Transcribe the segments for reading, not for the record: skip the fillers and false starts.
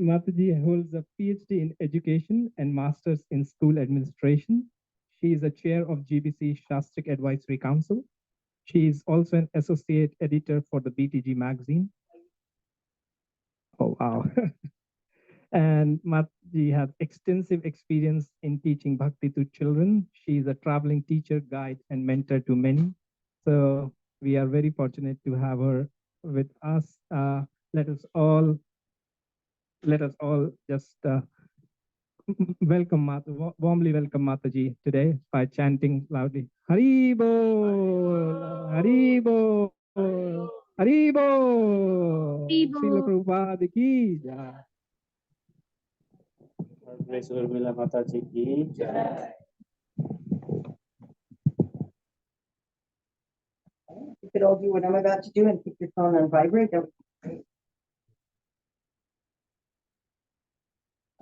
Mataji holds a PhD in education and master's in school administration. She is a chair of GBC Shastrik Advisory Council. She is also an associate editor for the BTG magazine. Oh, wow. And Mataji has extensive experience in teaching bhakti to children. She is a traveling teacher, guide, and mentor to many. So we are very fortunate to have her with us. Let us all just welcome warmly welcome Mataji today by chanting loudly Hari Bol, Hari Bol, Hari Bol, Srila Prabhupada ki jai. HG Urmila mataji ki jai. You could all do what I'm about to do and keep your phone on vibrate. That would be great.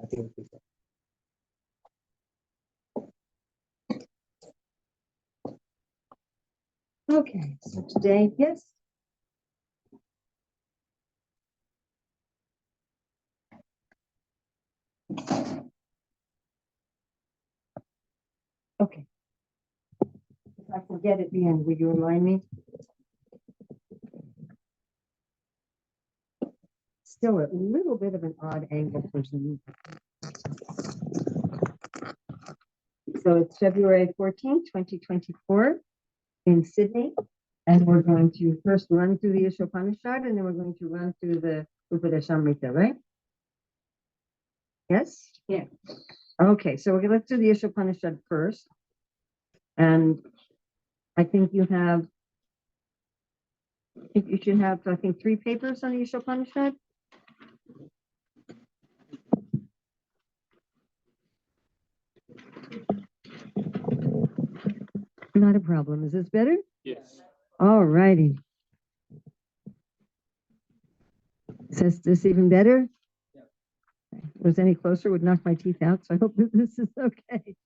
I think we can. Okay, so today, yes. Okay. If I forget at the end, will you remind me? Still a little bit of an odd angle for Zoom. So it's February 14th, 2024 in Sydney. And we're going to first run through the Isopanisad and then we're going to run through the Upadeshamrita, right? Yes? Yeah. Okay, so let's do the Isopanisad first. And I think you should have, I think, 3 papers on the Isopanisad. Not a problem. Is this better? Yes. All righty. Is this even better? Yeah. If it was any closer, would knock my teeth out. So I hope that this is okay.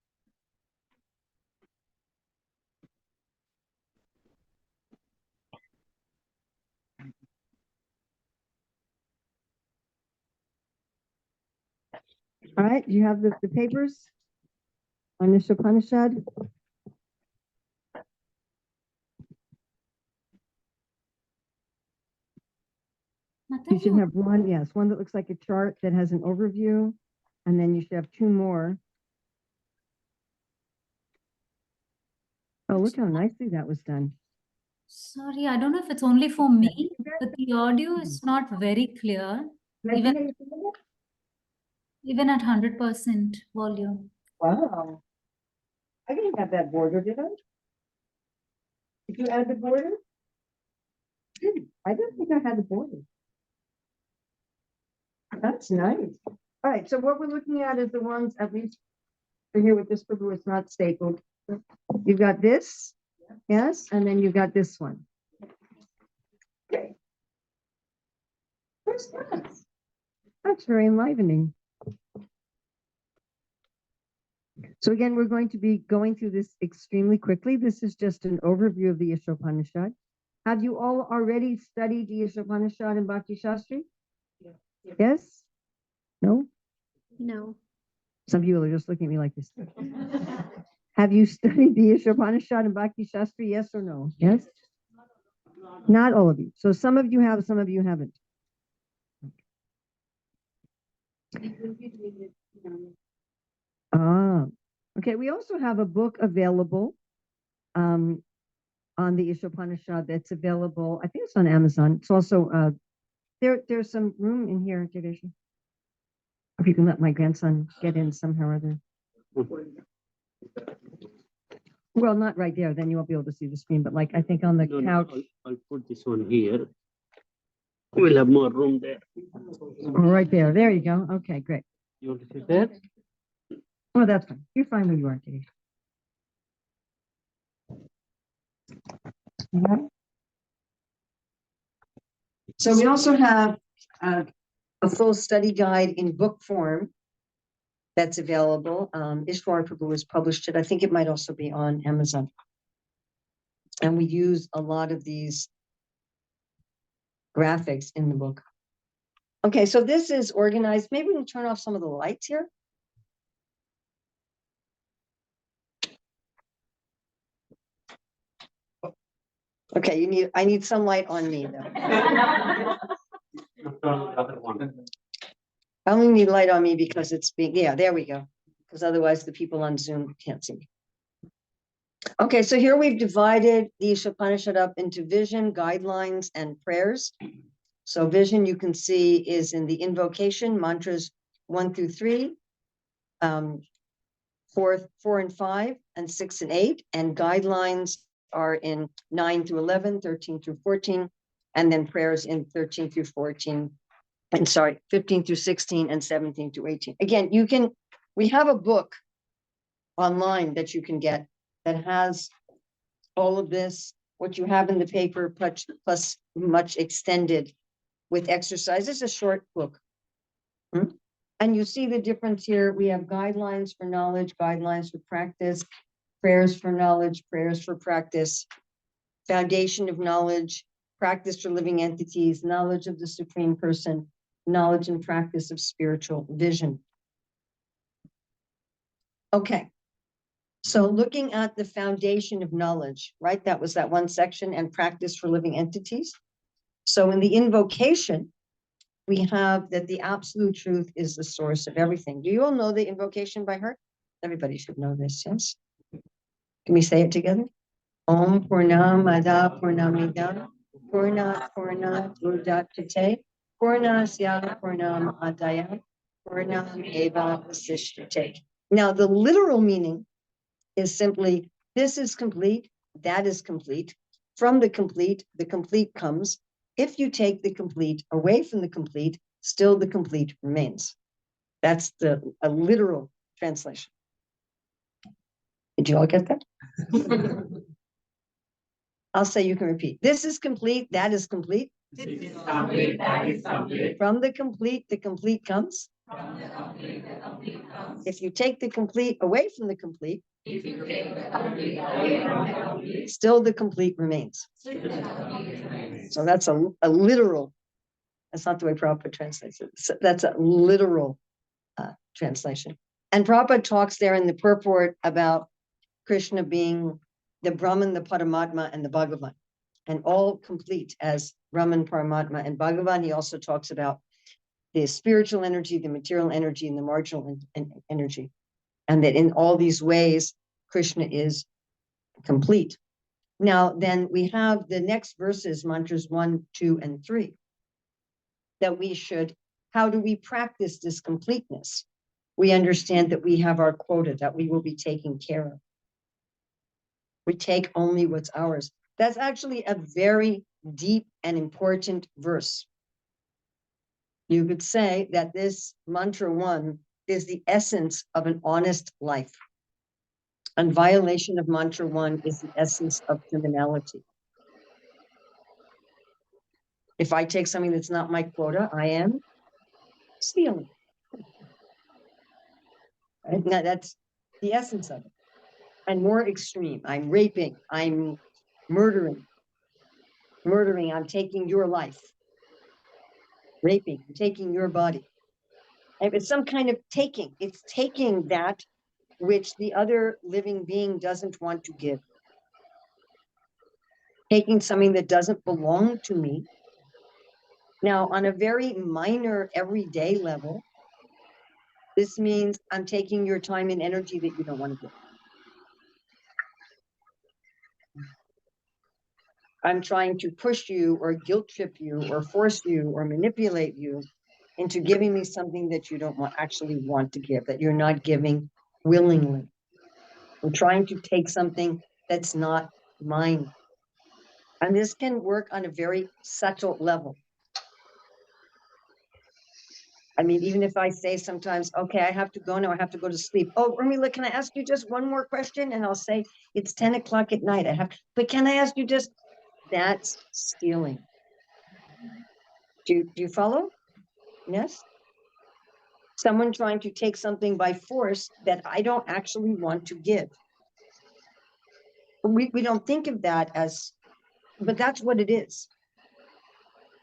All right, you have the papers on Isopanisad. You should have one, yes, one that looks like a chart that has an overview, and then you should have 2 more. Oh, look how nicely that was done. Sorry, I don't know if it's only for me, but the audio is not very clear, even at 100% volume. Wow. I didn't have that border, did I? Did you add the border? I don't think I had the border. That's nice. All right, so what we're looking at is the ones, at least for here with this paper, it's not stapled. You've got this, yes, and then you've got this one. Okay. First class. That's very enlivening. So again, we're going to be going through this extremely quickly. This is just an overview of the Isopanisad. Have you all already studied the Isopanisad in Bhakti Shastri? Yes? No? No. Some people are just looking at me like this. Have you studied the Isopanisad in Bhakti Shastri? Yes or no? Yes? Not all of you. So some of you have, some of you haven't. Okay. We also have a book available on the Isopanisad that's available. I think it's on Amazon. It's also there's some room in here, Jagdish. If you can let my grandson get in somehow or other. Well, not right there. Then you won't be able to see the screen. But like I think on the couch. I'll put this one here. We'll have more room there. Right there. There you go. Okay, great. You want to sit there? Oh, that's fine. You're fine where you are, Jagdish. So we also have a full study guide in book form that's available. Ishwar Prabhu has published it. I think it might also be on Amazon. And we use a lot of these graphics in the book. Okay, so this is organized. Maybe we can turn off some of the lights here. Okay, I need some light on me though. I only need light on me because it's there we go. Because otherwise the people on Zoom can't see me. Okay, so here we've divided the Isopanisad up into vision, guidelines, and prayers. So vision, you can see, is in the invocation, mantras 1 through 3, 4 and 5, and 6 and 8, and guidelines are in 9 through 11, 13 through 14, and then prayers in 13 through 14, and 15 through 16, and 17 through 18. Again, we have a book online that you can get that has all of this, what you have in the paper, plus much extended with exercises, a short book. And you see the difference here. We have guidelines for knowledge, guidelines for practice, prayers for knowledge, prayers for practice, foundation of knowledge, practice for living entities, knowledge of the Supreme Person, knowledge and practice of spiritual vision. Okay. So looking at the foundation of knowledge, right? That was that one section, and practice for living entities. So in the invocation, we have that the absolute truth is the source of everything. Do you all know the invocation by heart? Everybody should know this, yes? Can we say it together? Om Purnamada Purnamidam Purna Udaptate Purnasya Purnam Adaya Purnam Eva Vasishtate. Now the literal meaning is simply, this is complete, that is complete. From the complete comes. If you take the complete away from the complete, still the complete remains. That's a literal translation. Did you all get that? I'll say you can repeat. This is complete, that is complete. This is complete, that is complete. From the complete comes. From the complete comes. If you take the complete away from the complete, still the complete remains. So that's a literal, that's not the way Prabhupada translates it. So that's a literal translation. And Prabhupada talks there in the purport about Krishna being the Brahman, the Paramatma, and the Bhagavan, and all complete as Brahman, Paramatma, and Bhagavan. He also talks about the spiritual energy, the material energy, and the marginal energy. And that in all these ways, Krishna is complete. Now, then we have the next verses, mantras 1, 2, and 3, that we should, how do we practice this completeness? We understand that we have our quota, that we will be taken care of. We take only what's ours. That's actually a very deep and important verse. You could say that this mantra 1 is the essence of an honest life. And violation of mantra 1 is the essence of criminality. If I take something that's not my quota, I am stealing. Right? Now that's the essence of it. And more extreme, I'm raping, I'm murdering, I'm taking your life. Raping, I'm taking your body. And it's some kind of taking. It's taking that which the other living being doesn't want to give. Taking something that doesn't belong to me. Now, on a very minor, everyday level, this means I'm taking your time and energy that you don't want to give. I'm trying to push you or guilt trip you or force you or manipulate you into giving me something that you don't actually want to give, that you're not giving willingly. I'm trying to take something that's not mine. And this can work on a very subtle level. I mean, even if I say sometimes, okay, I have to go now, I have to go to sleep. Oh, Urmila, can I ask you just one more question? And I'll say, it's 10 o'clock at night. But can I ask you just, that's stealing. Do you follow? Yes? Someone trying to take something by force that I don't actually want to give. We don't think of that as, but that's what it is.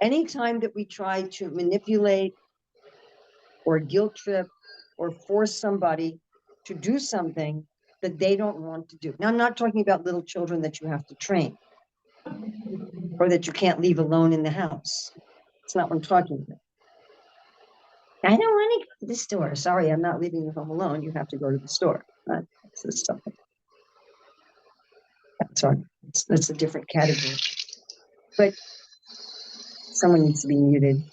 Anytime that we try to manipulate or guilt trip or force somebody to do something that they don't want to do. Now, I'm not talking about little children that you have to train or that you can't leave alone in the house. It's not what I'm talking about. I don't want to go to the store. Sorry, I'm not leaving you home alone. You have to go to the store. That's stuff. Sorry, that's a different category. But someone needs to be muted.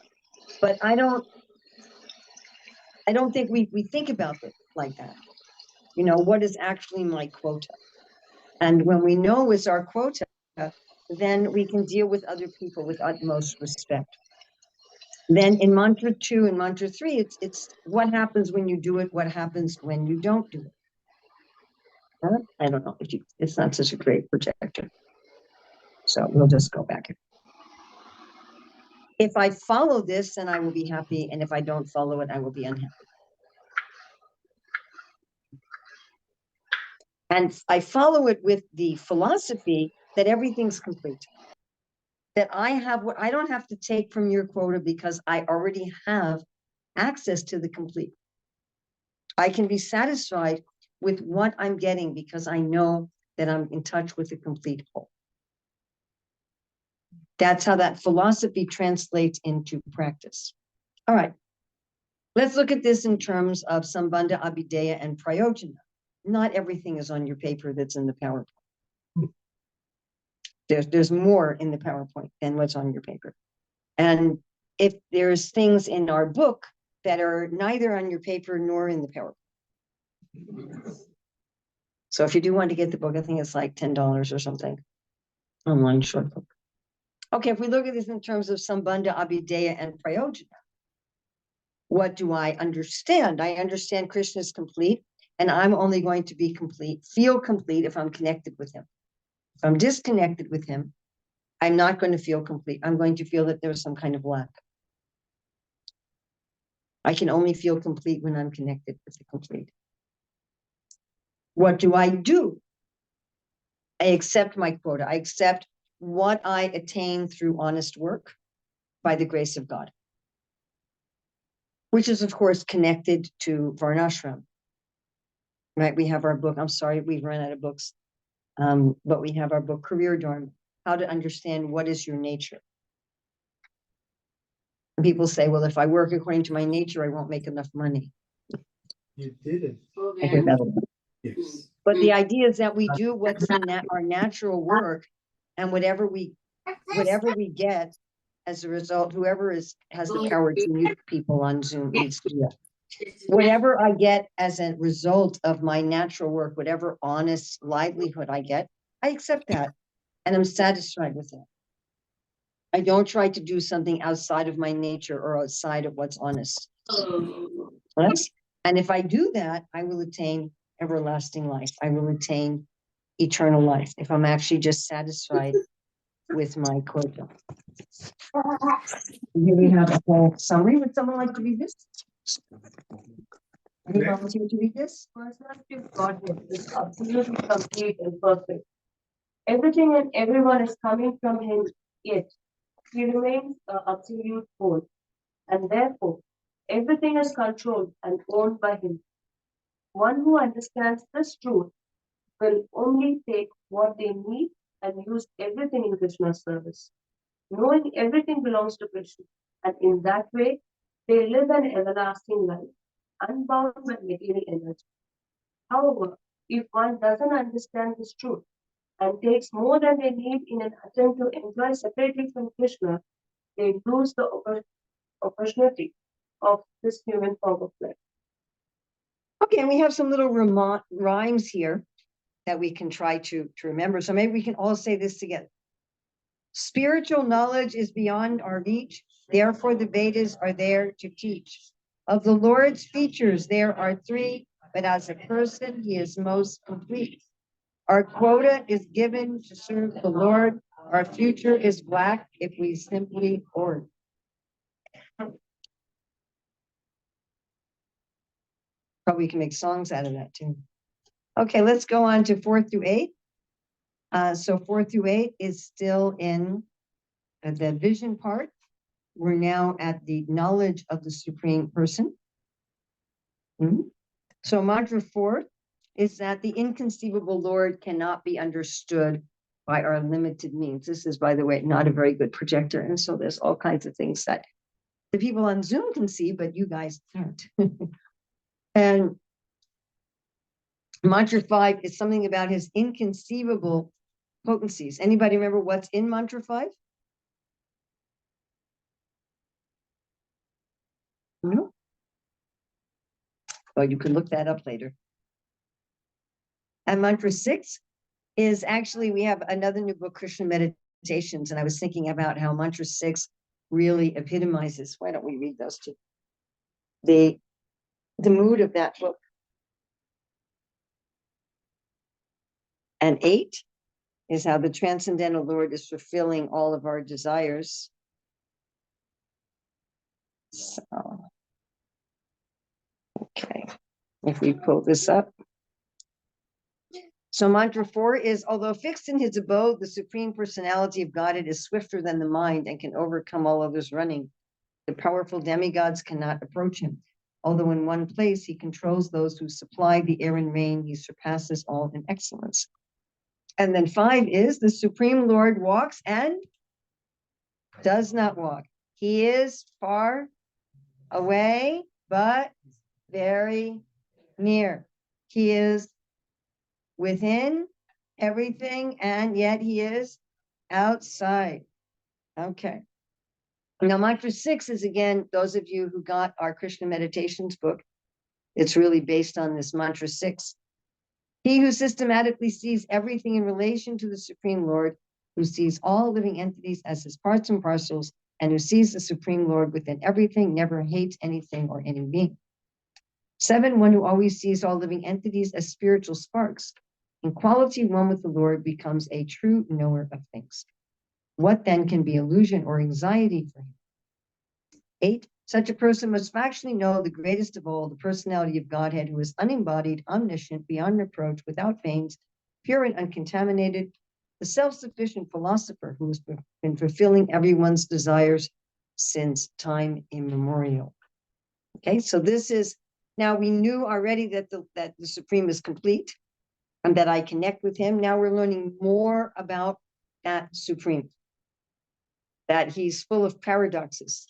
But I don't think we think about it like that. You know, what is actually my quota? And when we know it's our quota, then we can deal with other people with utmost respect. Then in mantra 2 and mantra 3, it's what happens when you do it, what happens when you don't do it. I don't know if it's not such a great projector. So we'll just go back. If I follow this, then I will be happy. And if I don't follow it, I will be unhappy. And I follow it with the philosophy that everything's complete. That I have what I don't have to take from your quota because I already have access to the complete. I can be satisfied with what I'm getting because I know that I'm in touch with the complete whole. That's how that philosophy translates into practice. All right. Let's look at this in terms of Sambandha, Abhideya, and Prayojana. Not everything is on your paper that's in the PowerPoint. There's more in the PowerPoint than what's on your paper. And if there's things in our book that are neither on your paper nor in the PowerPoint. So if you do want to get the book, I think it's like $10 or something. Online short book. Okay, if we look at this in terms of Sambandha, Abhideya, and Prayojana, what do I understand? I understand Krishna is complete, and I'm only going to be complete, feel complete if I'm connected with him. If I'm disconnected with him, I'm not going to feel complete. I'm going to feel that there's some kind of lack. I can only feel complete when I'm connected with the complete. What do? I accept my quota. I accept what I attain through honest work by the grace of God, which is, of course, connected to Varnashram. Right? We have our book. I'm sorry, we've run out of books. But we have our book, Career Dharma, how to understand what is your nature. And people say, well, if I work according to my nature, I won't make enough money. You did it. I heard that a lot. Yes. But the idea is that we do what's in our natural work, and whatever we get as a result, whoever has the power to mute people on Zoom needs to do that. Whatever I get as a result of my natural work, whatever honest livelihood I get, I accept that, and I'm satisfied with it. I don't try to do something outside of my nature or outside of what's honest. Yes? And if I do that, I will attain everlasting life. I will attain eternal life if I'm actually just satisfied with my quota. Here we have a whole summary. Would someone like to read this? Any volunteer to read this? Perspective Godhead is absolutely complete and perfect. Everything and everyone is coming from him, yet he remains an absolute whole, and therefore everything is controlled and owned by him. One who understands this truth will only take what they need and use everything in Krishna's service, knowing everything belongs to Krishna, and in that way they live an everlasting life, unbound by material energy. However, if one doesn't understand this truth and takes more than they need in an attempt to enjoy separately from Krishna, they lose the opportunity of this human form of life. Okay, and we have some little rhymes here that we can try to remember. So maybe we can all say this together. Spiritual knowledge is beyond our reach. Therefore, the Vedas are there to teach. Of the Lord's features, there are 3, but as a person, he is most complete. Our quota is given to serve the Lord. Our future is black if we simply hoard. Probably can make songs out of that too. Okay, let's go on to 4 through 8. So 4 through 8 is still in the vision part. we're now at the knowledge of the Supreme Person. So mantra 4 is that the inconceivable Lord cannot be understood by our limited means. This is, by the way, not a very good projector. And so there's all kinds of things that the people on Zoom can see, but you guys can't. And mantra 5 is something about his inconceivable potencies. Anybody remember what's in mantra 5? No? Well, you can look that up later. And mantra 6 is actually, we have another new book, Krishna Meditations, and I was thinking about how mantra 6 really epitomizes. Why don't we read those two? The mood of that book. And 8 is how the Transcendental Lord is fulfilling all of our desires. So, okay, if we pull this up. So mantra 4 is, although fixed in his abode, the Supreme Personality of Godhead is swifter than the mind and can overcome all others running. The powerful demigods cannot approach him. Although in one place he controls those who supply the air and rain, he surpasses all in excellence. And then 5 is, the Supreme Lord walks and does not walk. He is far away, but very near. He is within everything, and yet he is outside. Okay. Now, mantra 6 is, again, those of you who got our Krishna Meditations book, it's really based on this mantra 6. He who systematically sees everything in relation to the Supreme Lord, who sees all living entities as his parts and parcels, and who sees the Supreme Lord within everything, never hates anything or any being. 7, one who always sees all living entities as spiritual sparks. In quality one with the Lord, becomes a true knower of things. What then can be illusion or anxiety for him? 8, such a person must factually know the greatest of all, the personality of Godhead, who is unembodied, omniscient, beyond reproach, without veins, pure and uncontaminated, the self-sufficient philosopher who has been fulfilling everyone's desires since time immemorial. Okay, so this is, now we knew already that the Supreme is complete and that I connect with him. Now we're learning more about that Supreme, that he's full of paradoxes.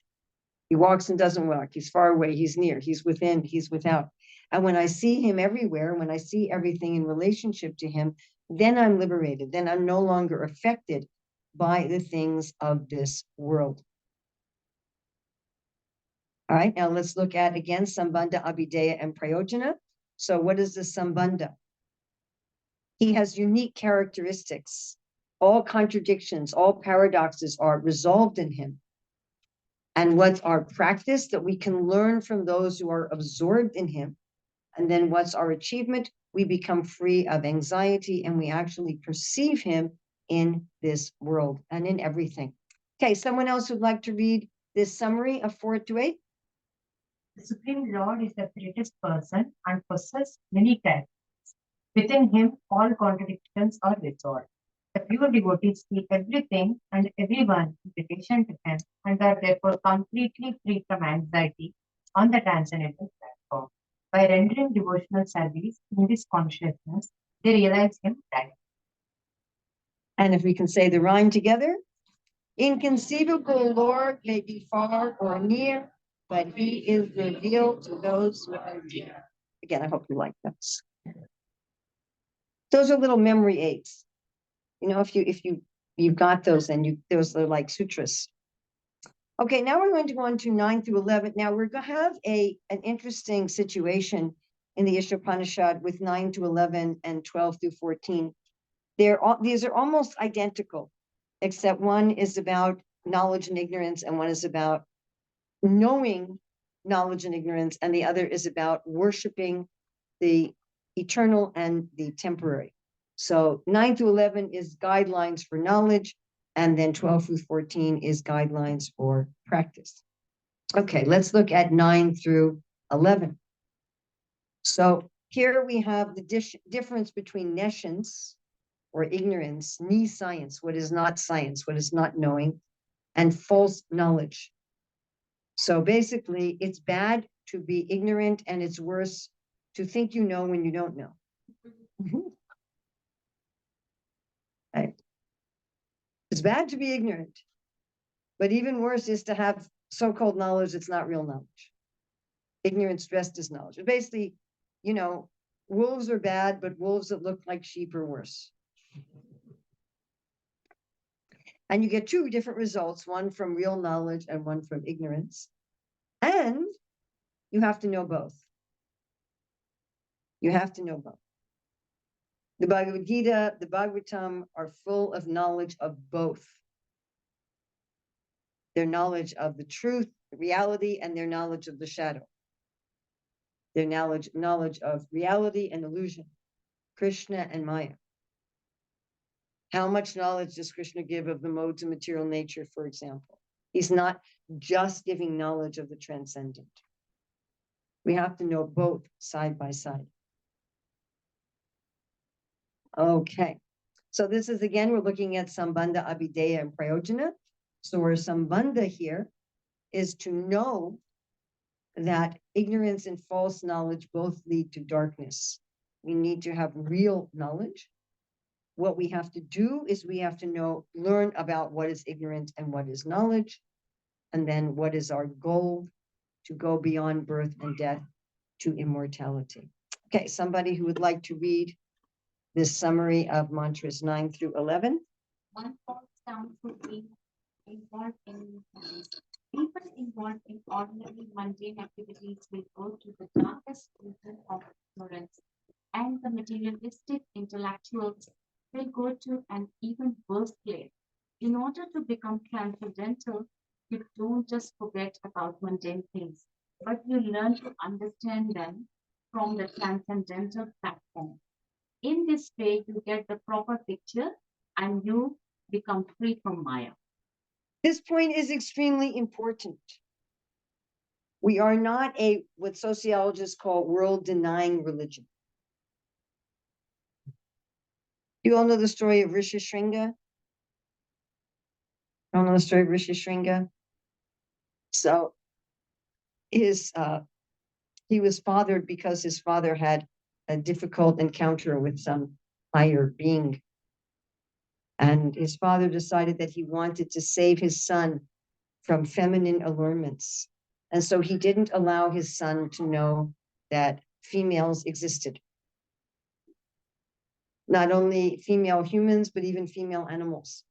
He walks and doesn't walk. He's far away. He's near. He's within. He's without. And when I see him everywhere, when I see everything in relationship to him, then I'm liberated. Then I'm no longer affected by the things of this world. All right, now let's look at, again, Sambandha, Abhideya, and Prayojana. So what is the Sambandha? He has unique characteristics. All contradictions, all paradoxes are resolved in him. And what's our practice? That we can learn from those who are absorbed in him. And then what's our achievement? We become free of anxiety and we actually perceive him in this world and in everything. Okay, someone else would like to read this summary of 4 to 8? The Supreme Lord is the greatest person and possesses many characters. Within him, all contradictions are resolved. The pure devotees see everything and everyone in relation to him and are therefore completely free from anxiety on the transcendental platform. By rendering devotional service in this consciousness, they realize him right. And if we can say the rhyme together, inconceivable Lord may be far or near, but he is revealed to those who are near. Again, I hope you like those. Those are little memory aids. You know, if you've got those, and those are like sutras. Okay, now we're going to go on to 9 through 11. Now we're going to have an interesting situation in the Isopanisad with 9 to 11 and 12 through 14. These are almost identical, except one is about knowledge and ignorance, and one is about knowing knowledge and ignorance, and the other is about worshiping the eternal and the temporary. So 9 through 11 is guidelines for knowledge, and then 12 through 14 is guidelines for practice. Okay, let's look at 9 through 11. So here we have the difference between nescience, or ignorance, ni science, what is not science, what is not knowing, and false knowledge. So basically, it's bad to be ignorant, and it's worse to think you know when you don't know. Right? It's bad to be ignorant, but even worse is to have so-called knowledge that's not real knowledge. Ignorance dressed as knowledge. But basically, you know, wolves are bad, but wolves that look like sheep are worse. And you get two different results, one from real knowledge and one from ignorance. And you have to know both. You have to know both. The Bhagavad Gita, the Bhagavatam are full of knowledge of both. Their knowledge of the truth, the reality, and their knowledge of the shadow. Their knowledge of reality and illusion, Krishna and Maya. How much knowledge does Krishna give of the modes of material nature, for example? He's not just giving knowledge of the transcendent. We have to know both side by side. Okay, so this is again, we're looking at Sambandha, Abhideya, and Prayojana. So our Sambandha here is to know that ignorance and false knowledge both lead to darkness. We need to have real knowledge. What we have to do is we have to learn about what is ignorant and what is knowledge, and then what is our goal to go beyond birth and death to immortality. Okay, somebody who would like to read this summary of mantras 9 through 11. One falls down to being involved in people involved in ordinary mundane activities will go to the darkest region of ignorance, and the materialistic intellectuals will go to an even worse place. In order to become transcendental, you don't just forget about mundane things, but you learn to understand them from the transcendental platform. In this way, you get the proper picture and you become free from Maya. This point is extremely important. We are not what sociologists call world-denying religion. You all know the story of Rishi Shringa? You all know the story of Rishi Shringa? So he was fathered because his father had a difficult encounter with some higher being. And his father decided that he wanted to save his son from feminine allurements. And so he didn't allow his son to know that females existed. Not only female humans, but even female animals.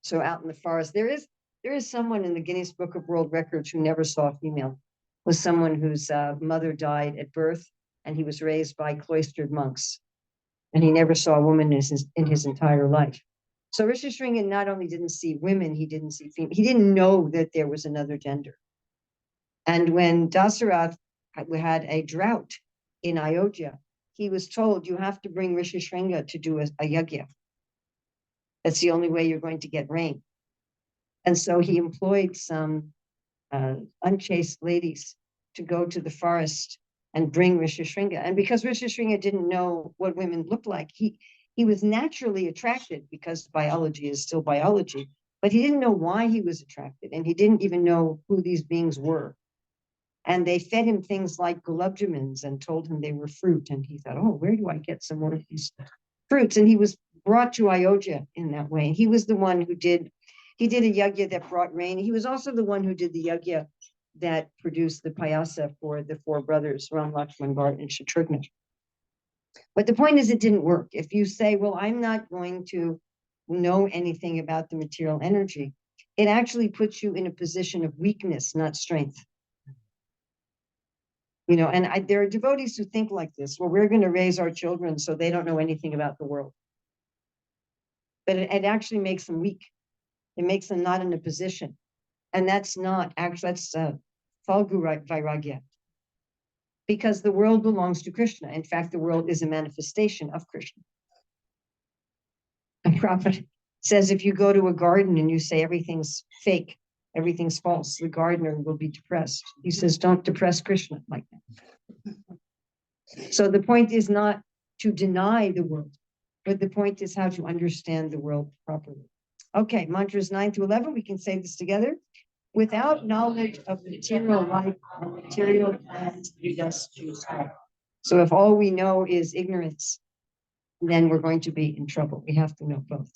So out in the forest, there is someone in the Guinness Book of World Records who never saw a female. It was someone whose mother died at birth, and he was raised by cloistered monks. And he never saw a woman in his entire life. So Rishi Shringa not only didn't see women, he didn't see female. He didn't know that there was another gender. And when Dasarath had a drought in Ayodhya, he was told, you have to bring Rishi Shringa to do a yajna. That's the only way you're going to get rain. And so he employed some unchaste ladies to go to the forest and bring Rishi Shringa. And because Rishi Shringa didn't know what women looked like, he was naturally attracted, because biology is still biology, but he didn't know why he was attracted, and he didn't even know who these beings were. And they fed him things like gulab jamins and told him they were fruit. And he thought, oh, where do I get some more of these fruits? And he was brought to Ayodhya in that way. He was the one who did a yajna that brought rain. He was also the one who did the yajna that produced the payasa for the four brothers, Ram, Lakshman, Bharat, and Shatrughna. But the point is, it didn't work. If you say, well, I'm not going to know anything about the material energy, it actually puts you in a position of weakness, not strength. And there are devotees who think like this. Well, we're going to raise our children so they don't know anything about the world. But it actually makes them weak. It makes them not in a position. And that's Falgu Vairagya. Because the world belongs to Krishna. In fact, the world is a manifestation of Krishna. A prophet says if you go to a garden and you say everything's fake, everything's false, the gardener will be depressed. He says, don't depress Krishna like that. So the point is not to deny the world, but the point is how to understand the world properly. Okay, mantras 9 to 11, we can say this together. Without knowledge of material life and material plans, we just choose life. So if all we know is ignorance, then we're going to be in trouble. We have to know both.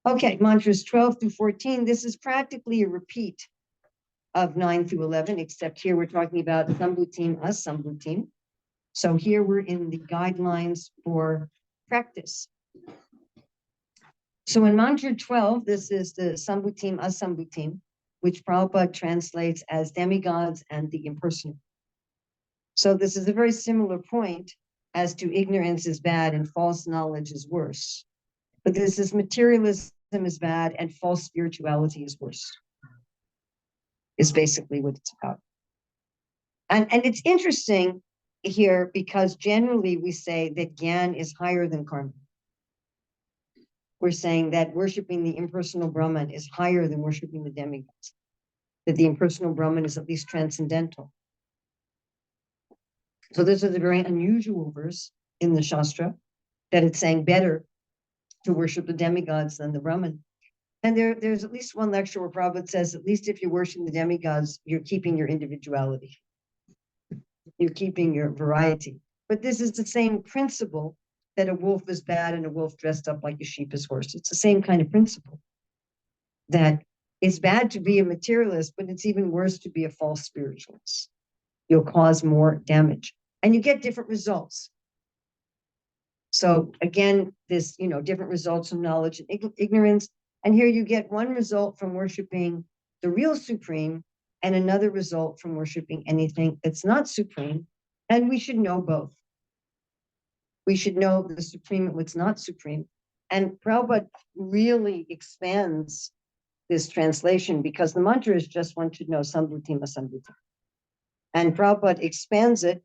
Okay, mantras 12 through 14. This is practically a repeat of 9 through 11, except here we're talking about Sambhutim, Asambhutim. So here we're in the guidelines for practice. So in mantra 12, this is the Sambhutim, Asambhutim, which Prabhupada translates as demigods and the impersonal. So this is a very similar point as to ignorance is bad and false knowledge is worse. But this is materialism is bad and false spirituality is worse, is basically what it's about. And it's interesting here because generally we say that Gyan is higher than karma. We're saying that worshiping the impersonal Brahman is higher than worshiping the demigods, that the impersonal Brahman is at least transcendental. So this is a very unusual verse in the Shastra, that it's saying better to worship the demigods than the Brahman. And there's at least one lecture where Prabhupada says, at least if you're worshiping the demigods, you're keeping your individuality. You're keeping your variety. But this is the same principle that a wolf is bad and a wolf dressed up like a sheep is worse. It's the same kind of principle. That it's bad to be a materialist, but it's even worse to be a false spiritualist. You'll cause more damage. And you get different results. So again, this, different results of knowledge and ignorance. And here you get one result from worshiping the real supreme and another result from worshiping anything that's not supreme. And we should know both. We should know the supreme and what's not supreme. And Prabhupada really expands this translation because the mantra is just one should know Sambhutim Asambhutim. And Prabhupada expands it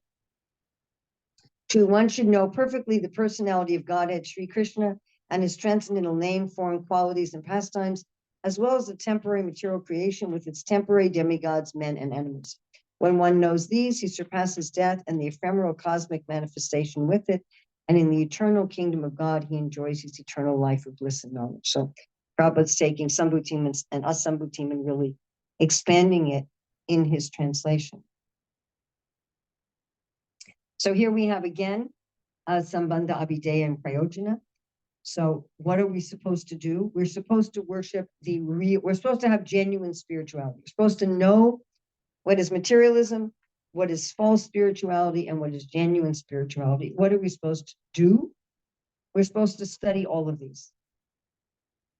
to one should know perfectly the personality of Godhead, Sri Krishna, and his transcendental name, form, qualities, and pastimes, as well as the temporary material creation with its temporary demigods, men, and animals. When one knows these, he surpasses death and the ephemeral cosmic manifestation with it, and in the eternal kingdom of God, he enjoys his eternal life of bliss and knowledge. So Prabhupada's taking Sambhutim and Asambhutim and really expanding it in his translation. So here we have again, Sambandha, Abhideya, and Prayojana. So what are we supposed to do? We're supposed to worship we're supposed to have genuine spirituality. We're supposed to know what is materialism, what is false spirituality, and what is genuine spirituality. What are we supposed to do? We're supposed to study all of these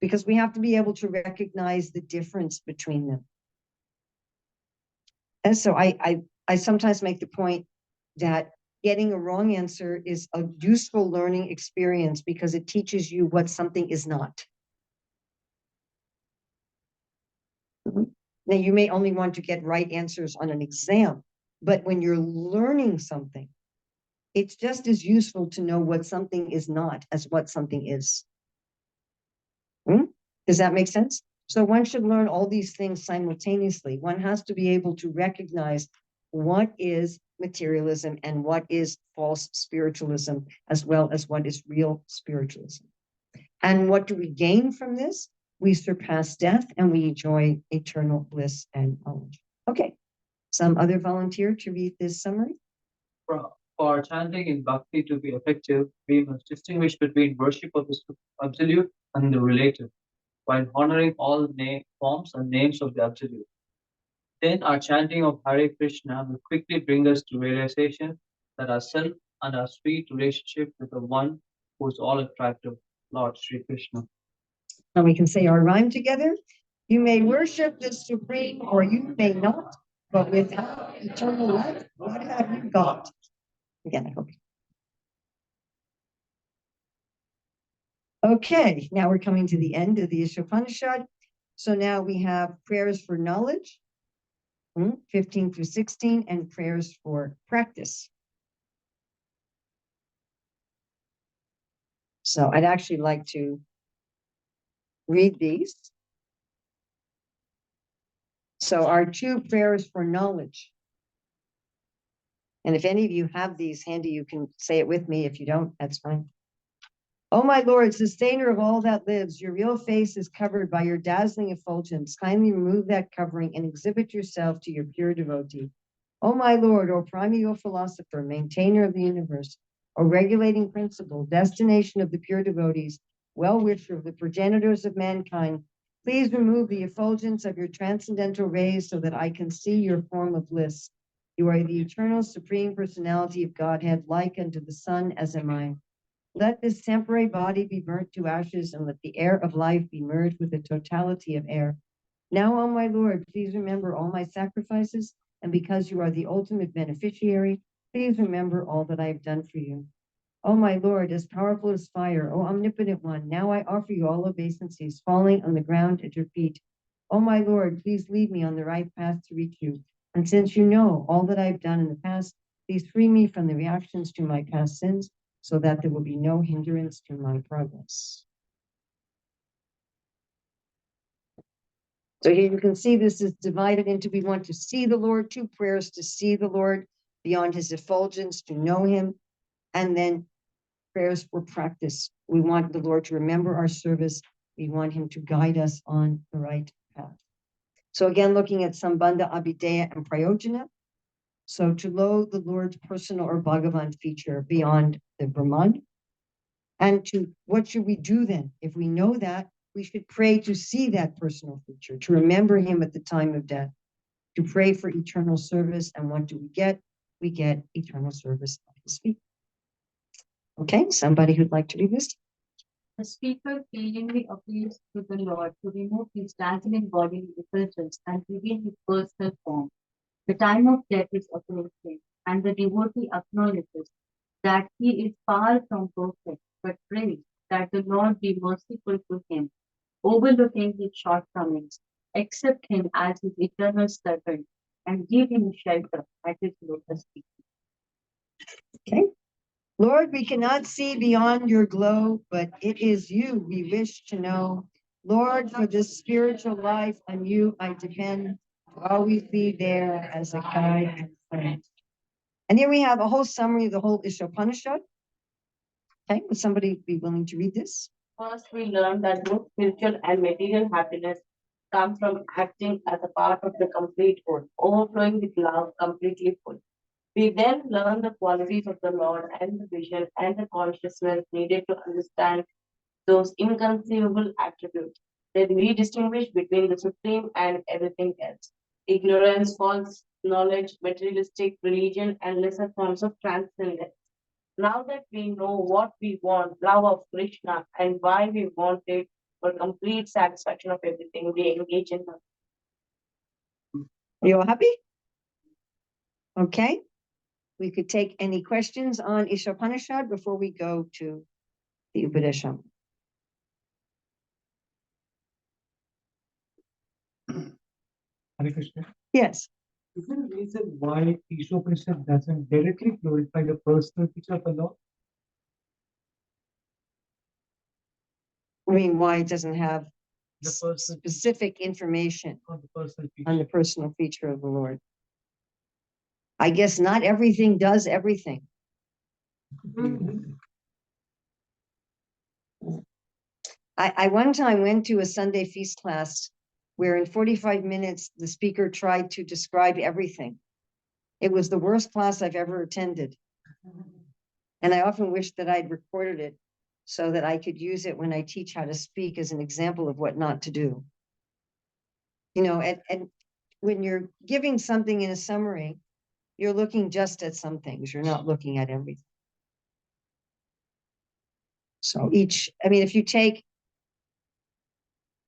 because we have to be able to recognize the difference between them. And so I sometimes make the point that getting a wrong answer is a useful learning experience because it teaches you what something is not. Now, you may only want to get right answers on an exam, but when you're learning something, it's just as useful to know what something is not as what something is. Does that make sense? So one should learn all these things simultaneously. One has to be able to recognize what is materialism and what is false spiritualism, as well as what is real spiritualism. And what do we gain from this? We surpass death and we enjoy eternal bliss and knowledge. Okay, some other volunteer to read this summary? For chanting in bhakti to be effective, we must distinguish between worship of the absolute and the relative, while honoring all forms and names of the absolute. Then our chanting of Hare Krishna will quickly bring us to realization that our self and our sweet relationship with the one who is all attractive, Lord Sri Krishna. And we can say our rhyme together. You may worship the supreme or you may not, but without eternal life, what have you got? Again, I hope. Okay, now we're coming to the end of the Isopanisad. So now we have prayers for knowledge, 15 through 16, and prayers for practice. So I'd actually like to read these. So our 2 prayers for knowledge. And if any of you have these handy, you can say it with me. If you don't, that's fine. O my Lord, sustainer of all that lives, your real face is covered by your dazzling effulgence. Kindly remove that covering and exhibit yourself to your pure devotee. O my Lord, O primeval philosopher, maintainer of the universe, O regulating principle, destination of the pure devotees, well-wisher of the progenitors of mankind, please remove the effulgence of your transcendental rays so that I can see your form of bliss. You are the eternal supreme personality of Godhead, like unto the sun, as am I. Let this temporary body be burnt to ashes, and let the air of life be merged with the totality of air. Now, O my Lord, please remember all my sacrifices, and because you are the ultimate beneficiary, please remember all that I have done for you. O my Lord, as powerful as fire, O omnipotent one, now I offer you all obeisances, falling on the ground at your feet. O my Lord, please lead me on the right path to reach you. And since you know all that I have done in the past, please free me from the reactions to my past sins, so that there will be no hindrance to my progress. So here you can see this is divided into, we want to see the Lord, 2 prayers to see the Lord beyond his effulgence, to know him, and then prayers for practice. We want the Lord to remember our service. We want him to guide us on the right path. So again, looking at Sambandha, Abhideya, and Prayojana. So to know the Lord's personal or Bhagavan feature beyond the Brahman. And to what should we do then? If we know that, we should pray to see that personal feature, to remember him at the time of death, to pray for eternal service. And what do we get? We get eternal service at his feet. Okay, somebody who'd like to do this? The speaker feelingly appeals to the Lord to remove his dazzling bodily effulgence and reveal his personal form. The time of death is approaching, and the devotee acknowledges that he is far from perfect, but prays that the Lord be merciful to him, overlooking his shortcomings, accept him as his eternal servant, and give him shelter at his lotus feet. Okay. Lord, we cannot see beyond your glow, but it is you we wish to know. Lord, for this spiritual life, on you I depend. To always be there as a guide and friend. And here we have a whole summary of the whole Isopanisad. Okay, would somebody be willing to read this? First, we learn that both spiritual and material happiness come from acting as a part of the complete whole, overflowing with love, completely full. We then learn the qualities of the Lord and the vision and the consciousness needed to understand those inconceivable attributes. Then we distinguish between the supreme and everything else. Ignorance, false knowledge, materialistic religion, and lesser forms of transcendence. Now that we know what we want, love of Krishna, and why we want it for complete satisfaction of everything, we engage in love. Are you all happy? Okay. We could take any questions on Isopanisad before we go to the Upadesham. Hare Krishna. Yes. Is there a reason why Isopanisad doesn't directly glorify the personal feature of the Lord? I mean, why it doesn't have The personal specific information on the personal feature. on the personal feature of the Lord? I guess not everything does everything. I one time went to a Sunday feast class where in 45 minutes, the speaker tried to describe everything. It was the worst class I've ever attended. And I often wish that I'd recorded it so that I could use it when I teach how to speak as an example of what not to do. You know, and when you're giving something in a summary, you're looking just at some things. You're not looking at everything. So I mean, if you take,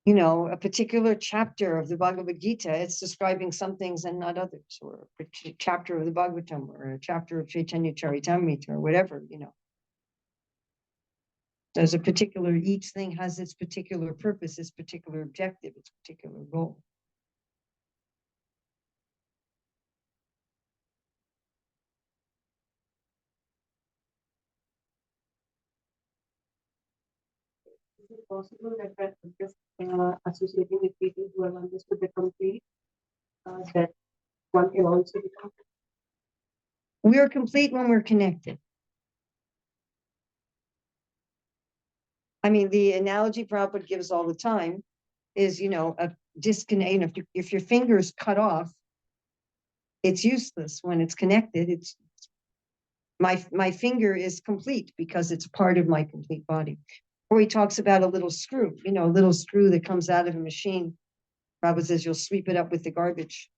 you know, a particular chapter of the Bhagavad Gita, it's describing some things and not others, or a chapter of the Bhagavatam, or a chapter of Chaitanya Charitamrita, or whatever, you know. There's each thing has its particular purpose, its particular objective, its particular goal. Is it possible that we're just associating with people who have understood the complete, that one can also become? We are complete when we're connected. I mean, the analogy Prabhupada gives all the time is, a disconnect. If your finger is cut off, it's useless. When it's connected, it's my finger is complete because it's part of my complete body. Or he talks about a little screw, a little screw that comes out of a machine. Prabhupada says you'll sweep it up with the garbage.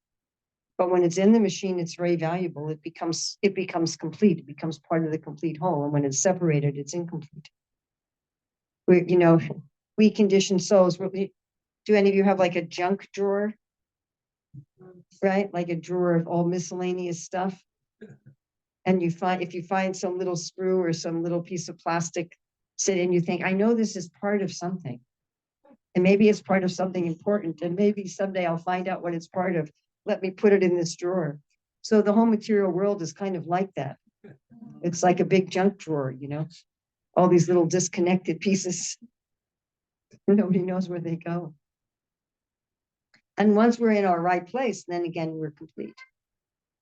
But when it's in the machine, it's very valuable. It becomes complete. It becomes part of the complete whole. And when it's separated, it's incomplete. We conditioned souls. Do any of you have like a junk drawer? Right? Like a drawer of all miscellaneous stuff. And if you find some little screw or some little piece of plastic, sit and you think, I know this is part of something. And maybe it's part of something important. And maybe someday I'll find out what it's part of. Let me put it in this drawer. So the whole material world is kind of like that. It's like a big junk drawer, all these little disconnected pieces. Nobody knows where they go. And once we're in our right place, then again, we're complete.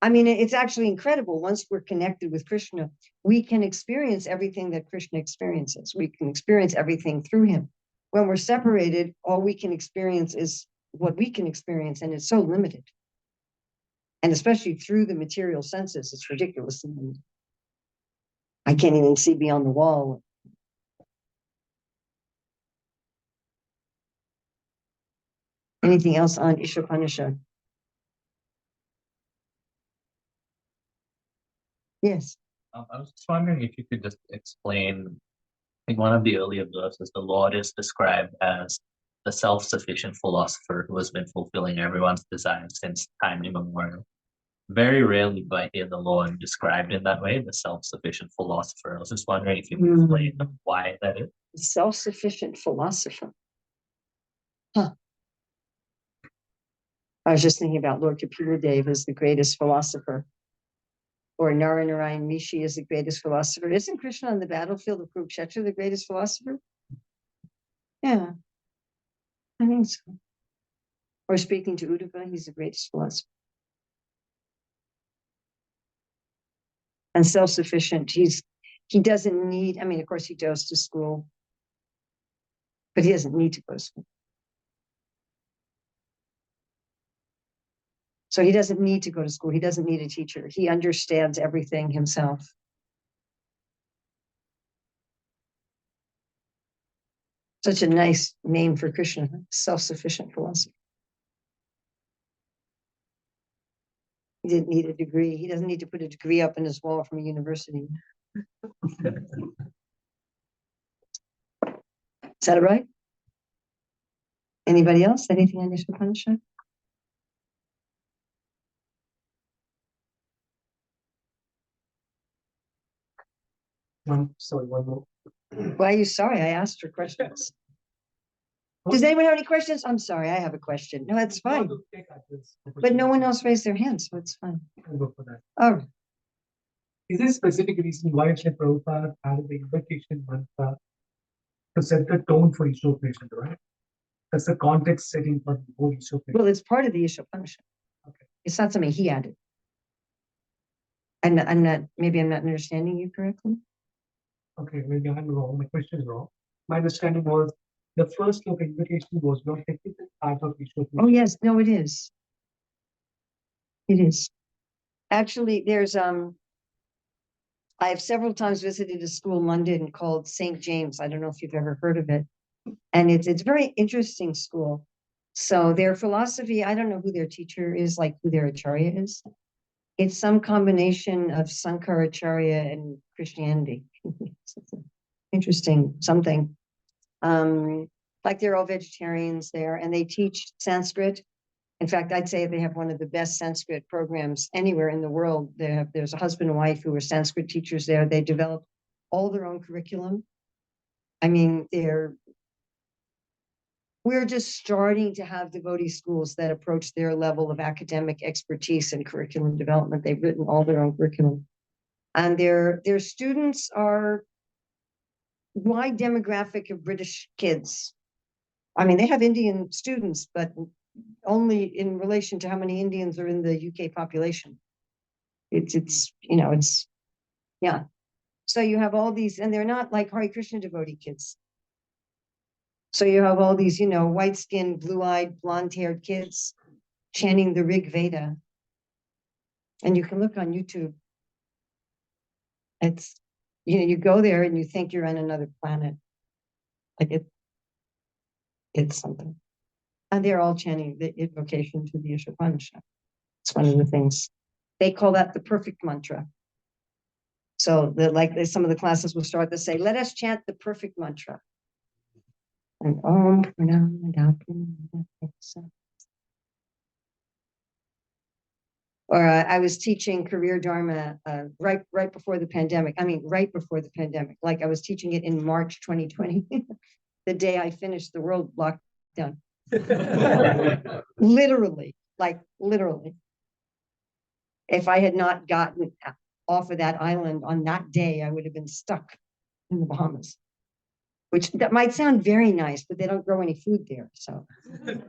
I mean, it's actually incredible. Once we're connected with Krishna, we can experience everything that Krishna experiences. We can experience everything through him. When we're separated, all we can experience is what we can experience, and it's so limited. And especially through the material senses, it's ridiculous. I can't even see beyond the wall. Anything else on Isopanisad? Yes. I was just wondering if you could just explain, in one of the earlier verses, the Lord is described as the self-sufficient philosopher who has been fulfilling everyone's desires since time immemorial. Very rarely do I hear the Lord described in that way, the self-sufficient philosopher. I was just wondering if you could explain why that is. Self-sufficient philosopher. Huh. I was just thinking about Lord Kapila as the greatest philosopher. Or Narayana Mishi is the greatest philosopher. Isn't Krishna on the battlefield of Kurukshetra the greatest philosopher? Yeah, I think so. Or speaking to Uddhava, he's the greatest philosopher. And self-sufficient, he doesn't need, I mean, of course he goes to school, but he doesn't need to go to school. So he doesn't need to go to school. He doesn't need a teacher. He understands everything himself. Such a nice name for Krishna, self-sufficient philosopher. He didn't need a degree. He doesn't need to put a degree up in his wall from a university. Is that right? Anybody else? Anything on Isopanisad? One more. Why are you sorry? I asked for questions. Does anyone have any questions? I'm sorry, I have a question. No, that's fine. But no one else raised their hand, so it's fine. I'll go for that. All right. Is there a specific reason why Sri Prabhupada added the invocation mantra to set the tone for Isopanisad, right? That's the context setting for the whole Isopanisad. Well, it's part of the Isopanisad. Okay. It's not something he added. Maybe I'm not understanding you correctly. Okay, maybe I'm wrong. My question is wrong. My understanding was the first of invocation was not technical part of Isopanisad. Oh, yes. No, it is. It is. Actually, there's, I have several times visited a school in London called St. James. I don't know if you've ever heard of it. And it's a very interesting school. So their philosophy, I don't know who their teacher is, like who their acharya is. It's some combination of Sankaracharya and Christianity. Interesting something. Like they're all vegetarians there, and they teach Sanskrit. In fact, I'd say they have one of the best Sanskrit programs anywhere in the world. There's a husband and wife who are Sanskrit teachers there. They developed all their own curriculum. I mean, we're just starting to have devotee schools that approach their level of academic expertise and curriculum development. They've written all their own curriculum. And their students are wide demographic of British kids. I mean, they have Indian students, but only in relation to how many Indians are in the UK population. Yeah. So you have all these, and they're not like Hare Krishna devotee kids. So you have all these, white-skinned, blue-eyed, blonde-haired kids chanting the Rig Veda. And you can look on YouTube. It's, you go there and you think you're on another planet. Like it's something. And they're all chanting the invocation to the Isopanisad. It's one of the things. They call that the perfect mantra. So some of the classes will start to say, let us chant the perfect mantra. And or I was teaching career Dharma right before the pandemic. I mean, right before the pandemic. Like I was teaching it in March 2020, the day I finished the world lockdown. Literally. If I had not gotten off of that island on that day, I would have been stuck in the Bahamas. Which that might sound very nice, but they don't grow any food there. So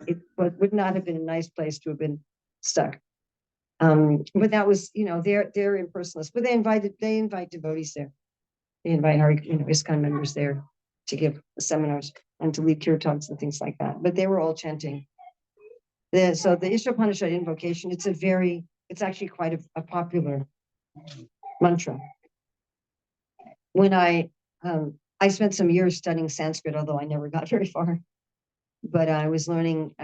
it would not have been a nice place to have been stuck. But that was, they're impersonalists, but they invite devotees there. They invite our, ISKCON members there to give seminars and to lead kirtans and things like that. But they were all chanting. So the Isopanisad invocation, it's actually quite a popular mantra. When I spent some years studying Sanskrit, although I never got very far. But I was learning,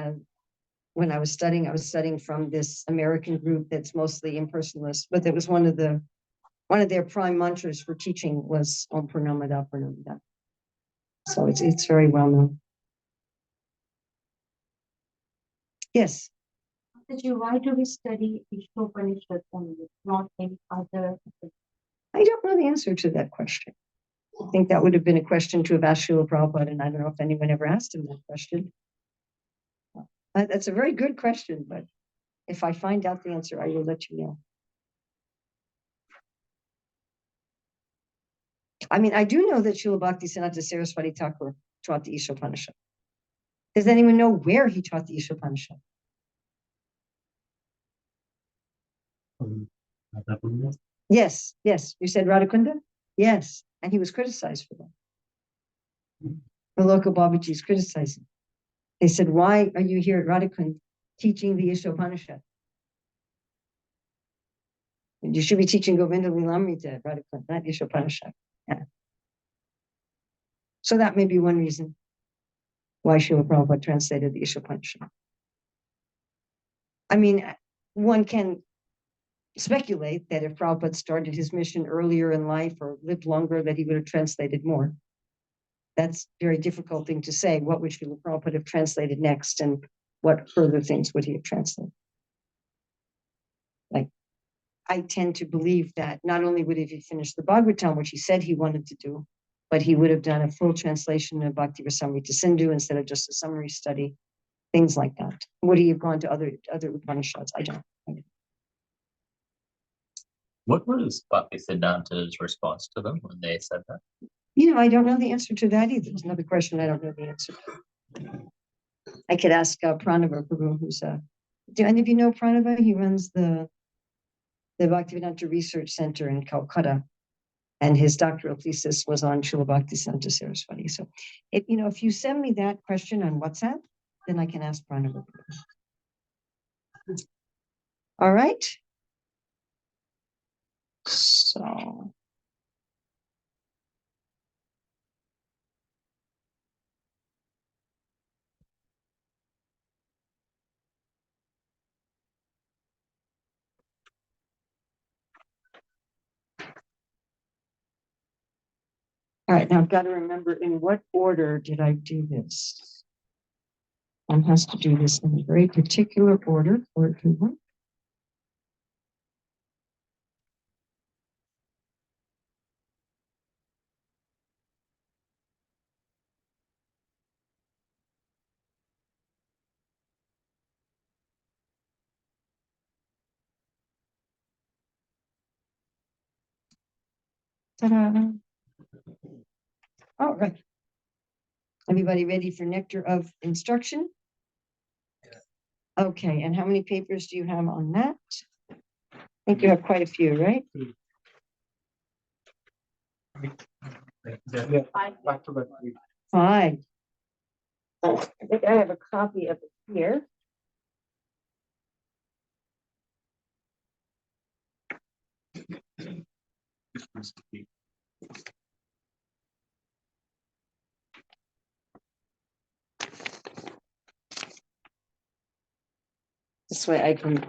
when I was studying from this American group that's mostly impersonalist, but that was one of their prime mantras for teaching was Om Purnamada Purnamada. So it's very well known. Yes. Why do we study Isopanisad only, not any other? I don't know the answer to that question. I think that would have been a question to have asked Srila Prabhupada, and I don't know if anyone ever asked him that question. That's a very good question, but if I find out the answer, I will let you know. I mean, I do know that Srila Bhaktisiddhanta Saraswati Thakur taught the Isopanisad. Does anyone know where he taught the Isopanisad? Yes. You said Radhakunda? Yes. And he was criticized for that. The local Babaji is criticizing. They said, why are you here at Radhakund teaching the Isopanisad? You should be teaching Govinda Lilamrita at Radhakund, not Isopanisad. Yeah. So that may be one reason why Srila Prabhupada translated the Isopanisad. I mean, one can speculate that if Prabhupada started his mission earlier in life or lived longer, that he would have translated more. That's a very difficult thing to say. What would Srila Prabhupada have translated next, and what further things would he have translated? Like, I tend to believe that not only would he finish the Bhagavatam, which he said he wanted to do, but he would have done a full translation of Bhakti Rasamrita Sindhu instead of just a summary study, things like that. Would he have gone to other Upanishads? I don't know. What was Bhaktisiddhanta's response to them when they said that? I don't know the answer to that either. There's another question I don't know the answer to. I could ask Pranava Prabhu, do any of you know Pranava? He runs the Bhaktivedanta Research Center in Calcutta, and his doctoral thesis was on Srila Bhaktisiddhanta Saraswati. So, if you send me that question on WhatsApp, then I can ask Pranava Prabhu. All right. So. All right, now I've got to remember in what order did I do this? One has to do this in a very particular order for it to work. Ta-da. All right. Everybody ready for nectar of instruction? Okay, and how many papers do you have on that? I think you have quite a few, right? Yeah, back to back. 5. I think I have a copy of it here. This way I can.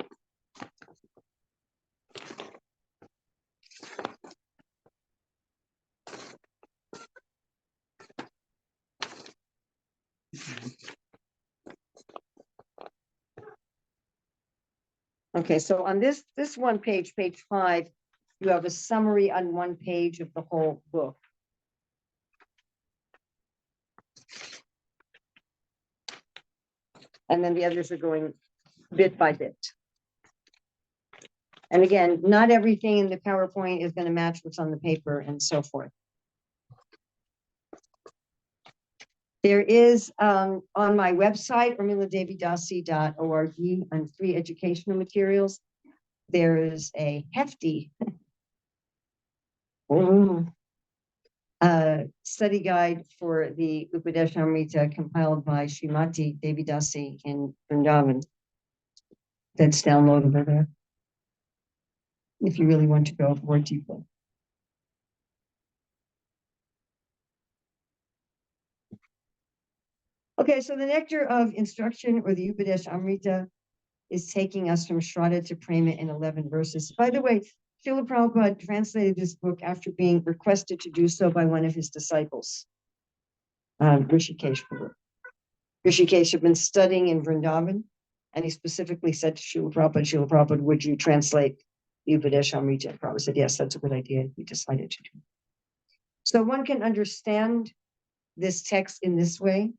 Okay, so on this one page, page 5, you have a summary on one page of the whole book. And then the others are going bit by bit. And again, not everything in the PowerPoint is going to match what's on the paper and so forth. There is on my website, urmiladevidasi.org, on free educational materials. There is a hefty study guide for the Upadeshamrita compiled by Srimati Devidasi in Vrindavan. That's downloadable there, if you really want to go more deeply. Okay, so the nectar of instruction, or the Upadesh Amrita, is taking us from Shraddha to Prema in 11 verses. By the way, Srila Prabhupada translated this book after being requested to do so by one of his disciples, Rishikesh Prabhu. Rishikesh had been studying in Vrindavan, and he specifically said to Srila Prabhupada, would you translate the Upadesh Amrita? Prabhupada said, yes, that's a good idea. He decided to do it. So one can understand this text in this way.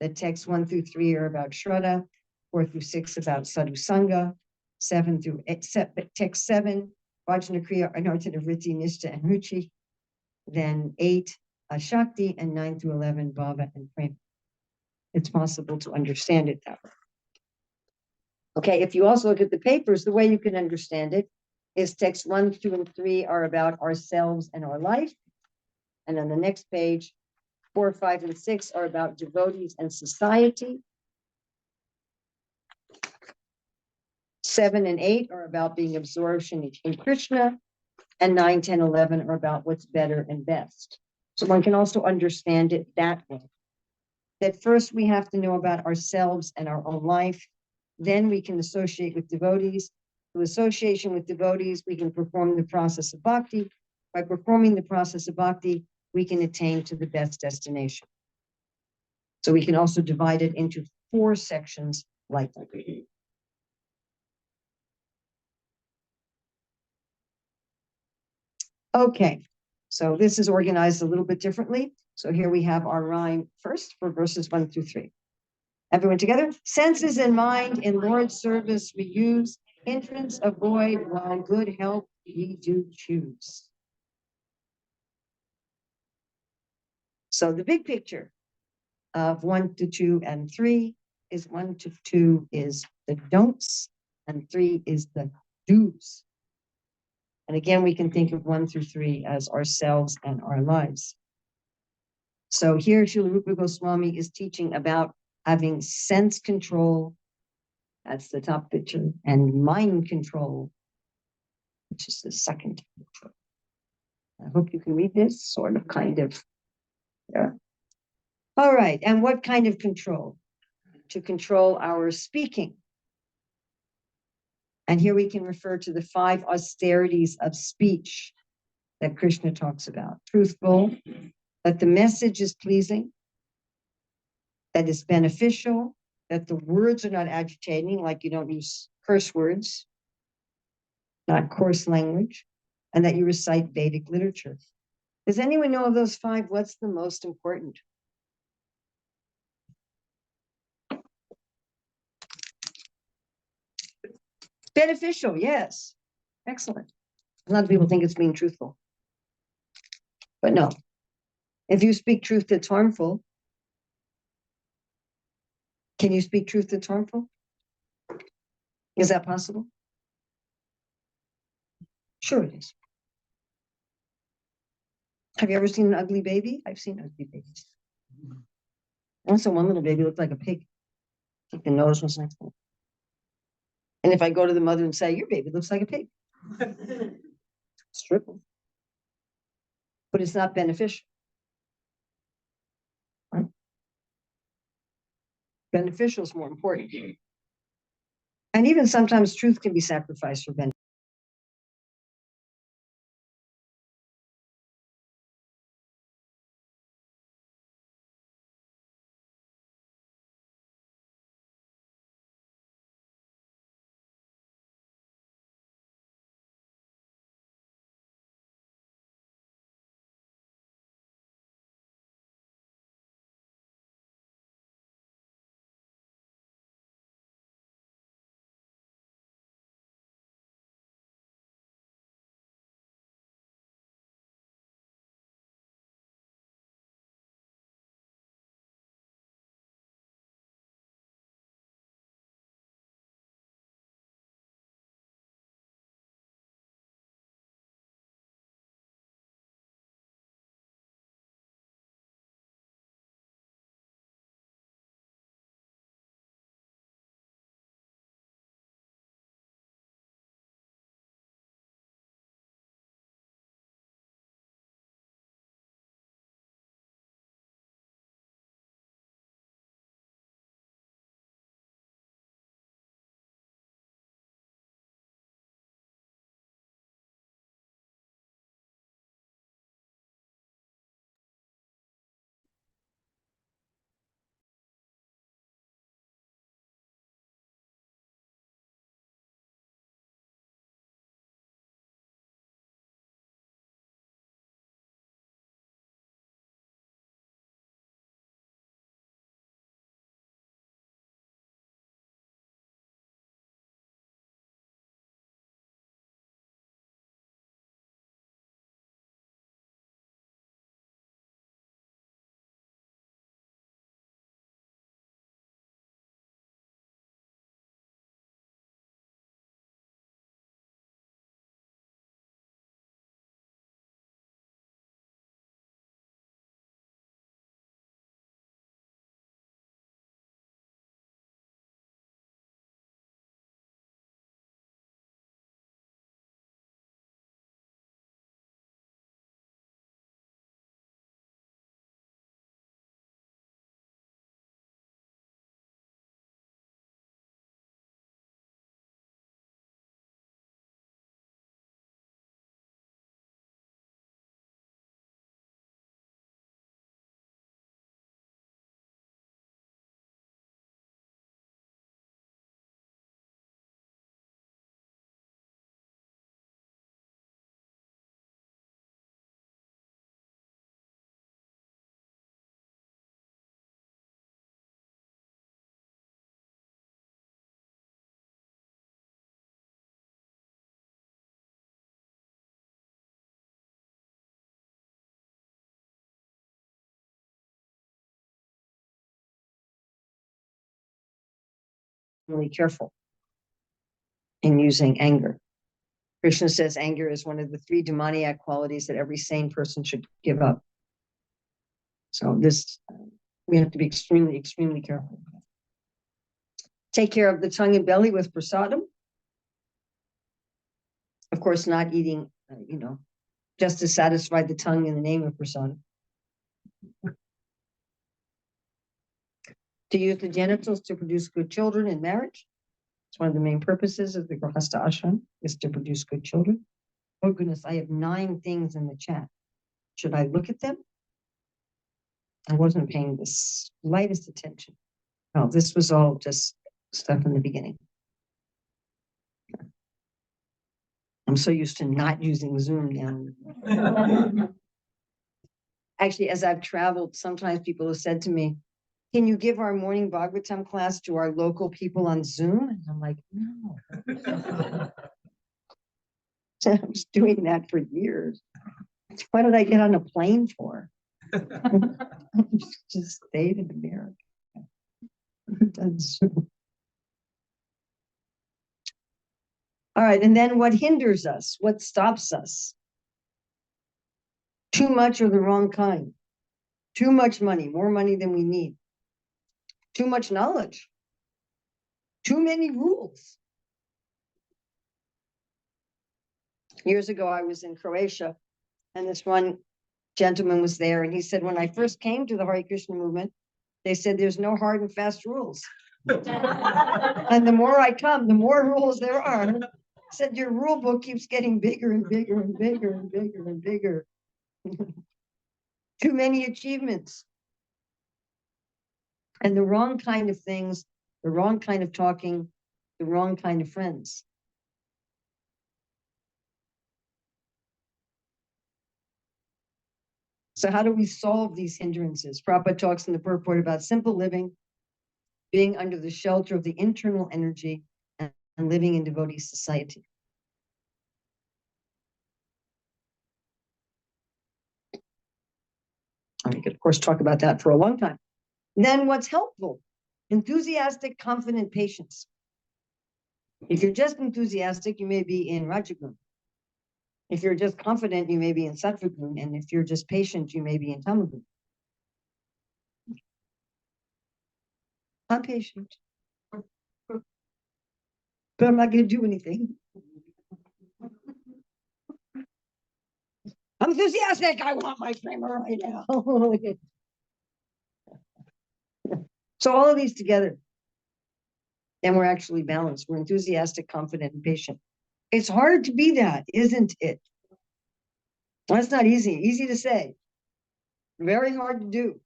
The texts 1 through 3 are about Shraddha, 4 through 6 about Sadhu Sangha, 7 through text 7, Vajna Kriya, Anartha Vritti, Nishta, and Ruchi. Then 8, Shakti, and 9 through 11, Bhava and Prema. It's possible to understand it that way. Okay, if you also look at the papers, the way you can understand it is text 1, 2, and 3 are about ourselves and our life. And on the next page, 4, 5, and 6 are about devotees and society. 7 and 8 are about being absorbed in Krishna. And 9, 10, 11 are about what's better and best. So one can also understand it that way. That first we have to know about ourselves and our own life. Then we can associate with devotees. Through association with devotees, we can perform the process of bhakti. By performing the process of bhakti, we can attain to the best destination. So we can also divide it into 4 sections like that. Okay, so this is organized a little bit differently. So here we have our rhyme first for verses 1 through 3. Everyone together. Senses and mind in Lord's service we use. Hindrance avoid while good help ye do choose. So the big picture of 1 to 2 and 3 is 1 to 2 is the don'ts and 3 is the do's. And again, we can think of 1 through 3 as ourselves and our lives. So here, Srila Rupa Goswami is teaching about having sense control, that's the top picture, and mind control, which is the second picture. I hope you can read this, sort of, kind of. Yeah. All right, and what kind of control? To control our speaking. And here we can refer to the 5 austerities of speech that Krishna talks about. Truthful, that the message is pleasing, that is beneficial, that the words are not agitating, like you don't use curse words, not coarse language, and that you recite Vedic literature. Does anyone know of those 5? What's the most important? Beneficial, yes. Excellent. A lot of people think it's being truthful. But no. If you speak truth that's harmful, can you speak truth that's harmful? Is that possible? Sure it is. Have you ever seen an ugly baby? I've seen ugly babies. Also, one little baby looked like a pig. I think the nose was next to it. And if I go to the mother and say, your baby looks like a pig. It's triple. But it's not beneficial. Right? Beneficial is more important. And even sometimes truth can be sacrificed for benefit. Really careful in using anger. Krishna says anger is one of the 3 demoniac qualities that every sane person should give up. So this, we have to be extremely, extremely careful. Take care of the tongue and belly with prasadam. Of course, not eating, just to satisfy the tongue in the name of prasadam. To use the genitals to produce good children in marriage. It's one of the main purposes of the Grahastha ashram, is to produce good children. Oh goodness, I have 9 things in the chat. Should I look at them? I wasn't paying the slightest attention. No, this was all just stuff in the beginning. I'm so used to not using Zoom now. Actually, as I've traveled, sometimes people have said to me, can you give our morning Bhagavatam class to our local people on Zoom? And I'm like, no. I was doing that for years. What did I get on a plane for? Just stayed in America. All right, and then what hinders us? What stops us? Too much or the wrong kind. Too much money, more money than we need. too much knowledge, too many rules. Years ago, I was in Croatia, and this one gentleman was there, and he said, when I first came to the Hare Krishna movement, they said there's no hard and fast rules. And the more I come, the more rules there are. Said your rule book keeps getting bigger and bigger and bigger and bigger and bigger. Too many achievements. And the wrong kind of things, the wrong kind of talking, the wrong kind of friends. So how do we solve these hindrances? Prabhupada talks in the purport about simple living, being under the shelter of the internal energy, and living in devotee society. I could, of course, talk about that for a long time. Then what's helpful? Enthusiastic, confident patience. If you're just enthusiastic, you may be in Rajagun. If you're just confident, you may be in Sattvagun. And if you're just patient, you may be in Tamagun. I'm patient, but I'm not going to do anything. I'm enthusiastic. I want my primer right now. So all of these together, then we're actually balanced. We're enthusiastic, confident, and patient. It's hard to be that, isn't it? That's not easy. Easy to say. Very hard to do.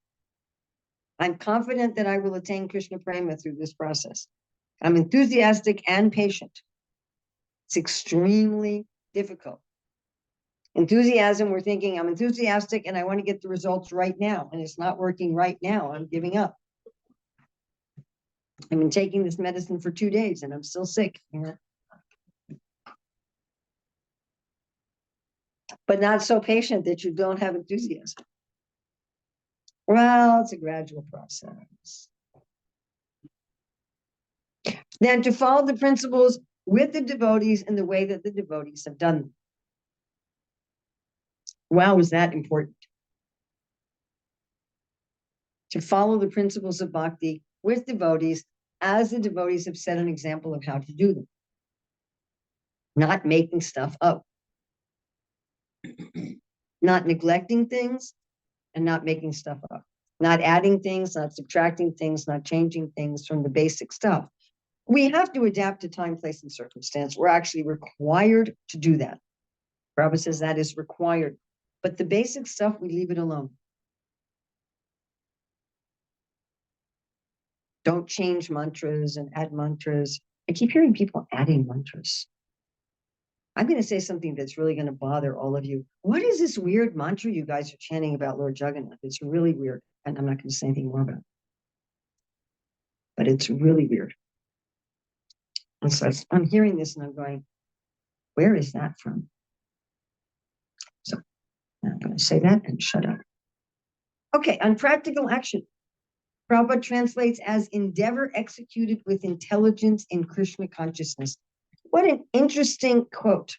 I'm confident that I will attain Krishna Prema through this process. I'm enthusiastic and patient. It's extremely difficult. Enthusiasm, we're thinking, I'm enthusiastic and I want to get the results right now. And it's not working right now. I'm giving up. I've been taking this medicine for 2 days and I'm still sick. You know? But not so patient that you don't have enthusiasm. Well, it's a gradual process. Then to follow the principles with the devotees in the way that the devotees have done them. Wow, was that important? To follow the principles of bhakti with devotees as the devotees have set an example of how to do them. Not making stuff up. Not neglecting things and not making stuff up. Not adding things, not subtracting things, not changing things from the basic stuff. We have to adapt to time, place, and circumstance. We're actually required to do that. Prabhupada says that is required. But the basic stuff, we leave it alone. Don't change mantras and add mantras. I keep hearing people adding mantras. I'm going to say something that's really going to bother all of you. What is this weird mantra you guys are chanting about Lord Jagannath? It's really weird. And I'm not going to say anything more about it. But it's really weird. And so I'm hearing this and I'm going, where is that from? So I'm going to say that and shut up. Okay, on practical action. Prabhupada translates as endeavor executed with intelligence in Krishna consciousness. What an interesting quote.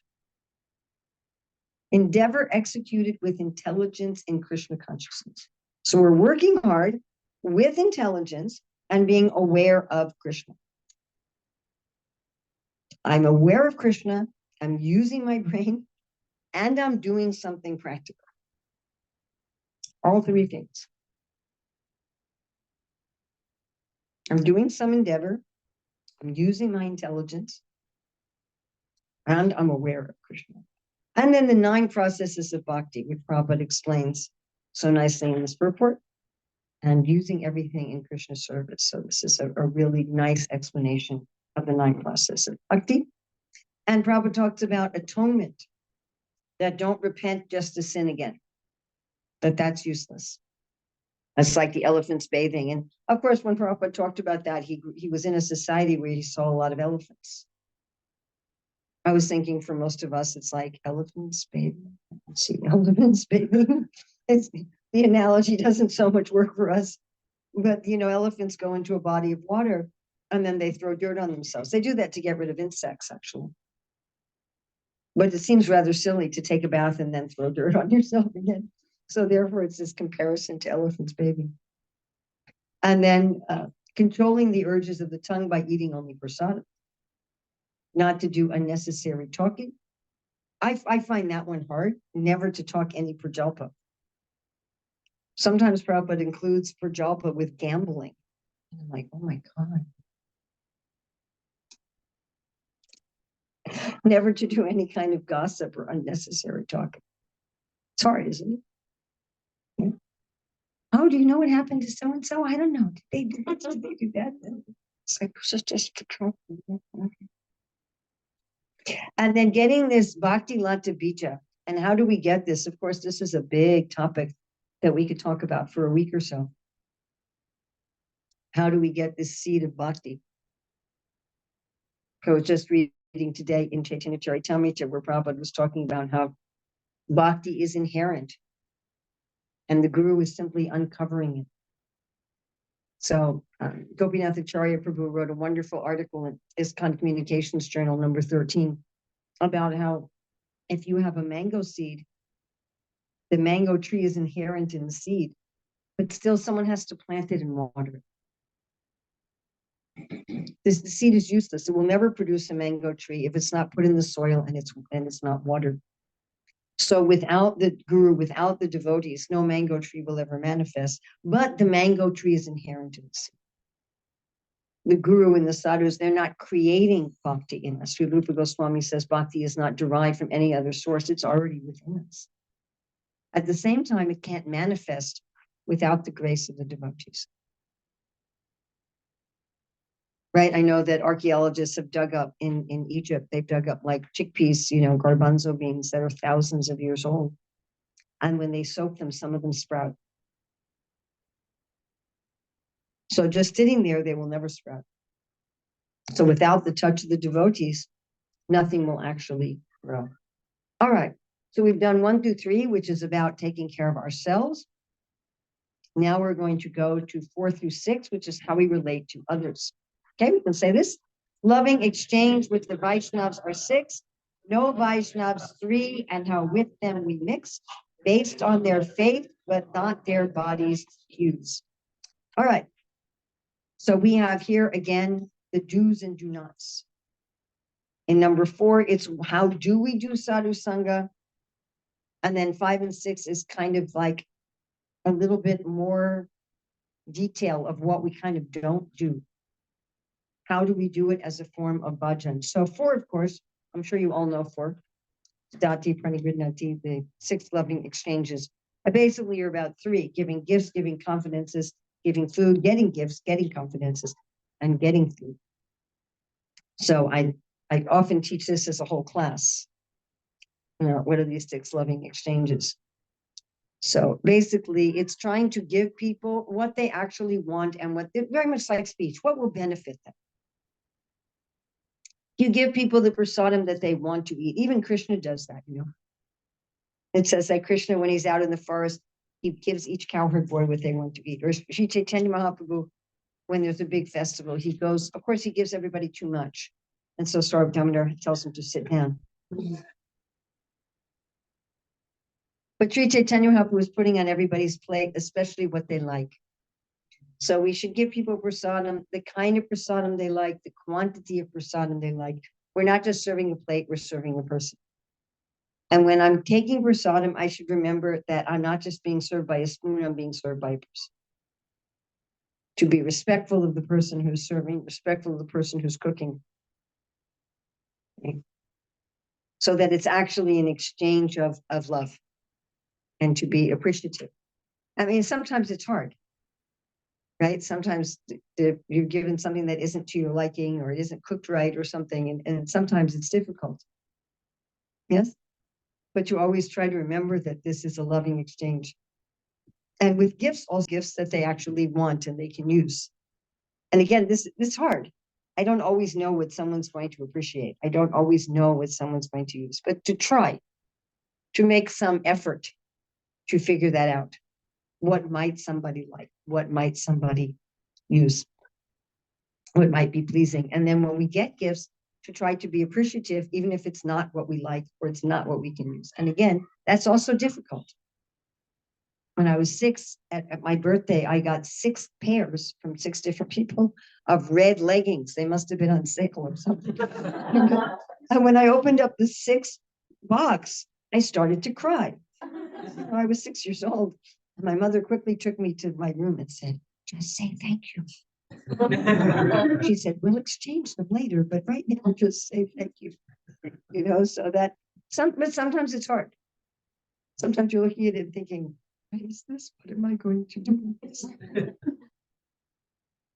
Endeavor executed with intelligence in Krishna consciousness. So we're working hard with intelligence and being aware of Krishna. I'm aware of Krishna, I'm using my brain, and I'm doing something practical. All three things. I'm doing some endeavor, I'm using my intelligence, and I'm aware of Krishna. And then the 9 processes of bhakti, which Prabhupada explains so nicely in this purport, and using everything in Krishna's service. So this is a really nice explanation of the 9 processes of bhakti. And Prabhupada talks about atonement, that don't repent just to sin again, that's useless. That's like the elephants bathing. And of course, when Prabhupada talked about that, he was in a society where he saw a lot of elephants. I was thinking for most of us, it's like elephants bathing. See elephants bathing. The analogy doesn't so much work for us. But, you know, elephants go into a body of water and then they throw dirt on themselves. They do that to get rid of insects, actually. But it seems rather silly to take a bath and then throw dirt on yourself again. So therefore, it's this comparison to elephants bathing. And then controlling the urges of the tongue by eating only prasadam, not to do unnecessary talking. I find that one hard, never to talk any prajalpa. Sometimes Prabhupada includes prajalpa with gambling. And I'm like, oh my God. Never to do any kind of gossip or unnecessary talking. It's hard, isn't it? Yeah. Oh, do you know what happened to so-and-so? I don't know. Did they do this? Did they do that? It's like, just and then getting this bhakti lata bija. And how do we get this? Of course, this is a big topic that we could talk about for a week or so. How do we get this seed of bhakti? I was just reading today in Chaitanya Charitamrita where Prabhupada was talking about how bhakti is inherent and the guru is simply uncovering it. So Gopinath Acharya Prabhu wrote a wonderful article in ISKCON Communications Journal number 13 about how if you have a mango seed, the mango tree is inherent in the seed, but still someone has to plant it and water it. The seed is useless. It will never produce a mango tree if it's not put in the soil and it's not watered. So without the guru, without the devotees, no mango tree will ever manifest, but the mango tree is inherent in the seed. The guru and the sadhus, they're not creating bhakti in us. Sri Rupa Goswami says bhakti is not derived from any other source. It's already within us. At the same time, it can't manifest without the grace of the devotees. Right? I know that archaeologists have dug up in Egypt, they've dug up like chickpeas, garbanzo beans that are thousands of years old. And when they soak them, some of them sprout. So just sitting there, they will never sprout. So without the touch of the devotees, nothing will actually grow. All right. So we've done 1 through 3, which is about taking care of ourselves. Now we're going to go to 4 through 6, which is how we relate to others. Okay, we can say this. Loving exchange with the Vaishnavas are 6, no Vaishnavas 3, and how with them we mix, based on their faith, but not their bodies' hues. All right. So we have here again the do's and do nots. In number 4, it's how do we do sadhu sangha? And then 5 and 6 is kind of like a little bit more detail of what we kind of don't do. How do we do it as a form of bhajan? So 4, of course, I'm sure you all know 4. Dati, Pranigridnati, the 6 loving exchanges. Basically, are about 3, giving gifts, giving confidences, giving food, getting gifts, getting confidences, and getting food. So I often teach this as a whole class. What are these 6 loving exchanges? So basically, it's trying to give people what they actually want and what they're very much like speech, what will benefit them. You give people the prasadam that they want to eat. Even Krishna does that, It says that Krishna, when he's out in the forest, he gives each cowherd boy what they want to eat. Or Sri Chaitanya Mahaprabhu, when there's a big festival, he goes, of course, he gives everybody too much. And so Sarv Damodar tells him to sit down. But Sri Chaitanya Mahaprabhu was putting on everybody's plate, especially what they like. So we should give people prasadam, the kind of prasadam they like, the quantity of prasadam they like. We're not just serving a plate, we're serving a person. And when I'm taking prasadam, I should remember that I'm not just being served by a spoon, I'm being served by a person. To be respectful of the person who's serving, respectful of the person who's cooking. Okay. So that it's actually an exchange of love and to be appreciative. I mean, sometimes it's hard. Right? Sometimes you're given something that isn't to your liking or it isn't cooked right or something. And sometimes it's difficult. Yes? But you always try to remember that this is a loving exchange. And with gifts, all gifts that they actually want and they can use. And again, this is hard. I don't always know what someone's going to appreciate. I don't always know what someone's going to use. But to try, to make some effort to figure that out. What might somebody like? What might somebody use? What might be pleasing? And then when we get gifts, to try to be appreciative, even if it's not what we like or it's not what we can use. And again, that's also difficult. when I was 6, at my birthday, I got 6 pairs from 6 different people of red leggings. They must have been on sale or something. And when I opened up the 6th box, I started to cry. I was 6 years old. And my mother quickly took me to my room and said, just say thank you. She said, we'll exchange them later, but right now just say thank you. You know, so that but sometimes it's hard. Sometimes you're looking at it and thinking, what is this? What am I going to do with this?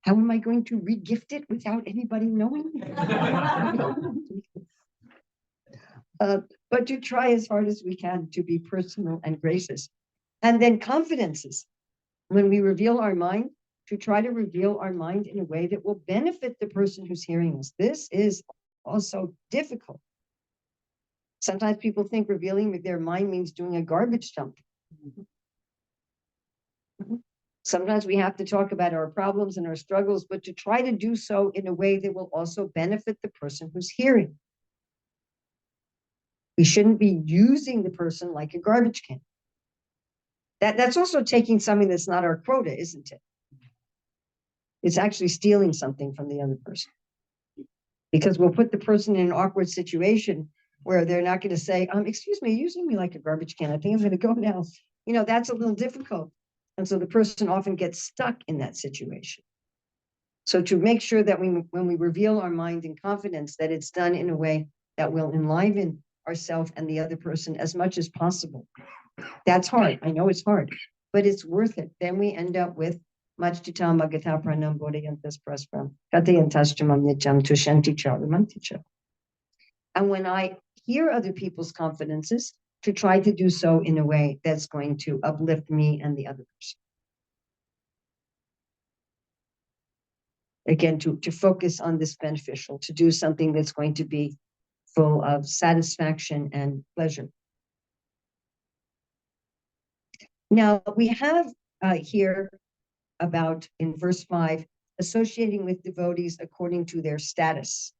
How am I going to re-gift it without anybody knowing? But to try as hard as we can to be personal and gracious. And then confidences. When we reveal our mind, to try to reveal our mind in a way that will benefit the person who's hearing us. This is also difficult. Sometimes people think revealing their mind means doing a garbage dump. Sometimes we have to talk about our problems and our struggles, but to try to do so in a way that will also benefit the person who's hearing. We shouldn't be using the person like a garbage can. That's also taking something that's not our quota, isn't it? It's actually stealing something from the other person. Because we'll put the person in an awkward situation where they're not going to say, excuse me, you're using me like a garbage can. I think I'm going to go now. You know, that's a little difficult. And so the person often gets stuck in that situation. So to make sure that when we reveal our mind in confidence, that it's done in a way that will enliven ourselves and the other person as much as possible. That's hard. I know it's hard, but it's worth it. Then we end up with and when I hear other people's confidences, to try to do so in a way that's going to uplift me and the other person. Again, to focus on this beneficial, to do something that's going to be full of satisfaction and pleasure. Now, we have here about, in verse 5, associating with devotees according to their status.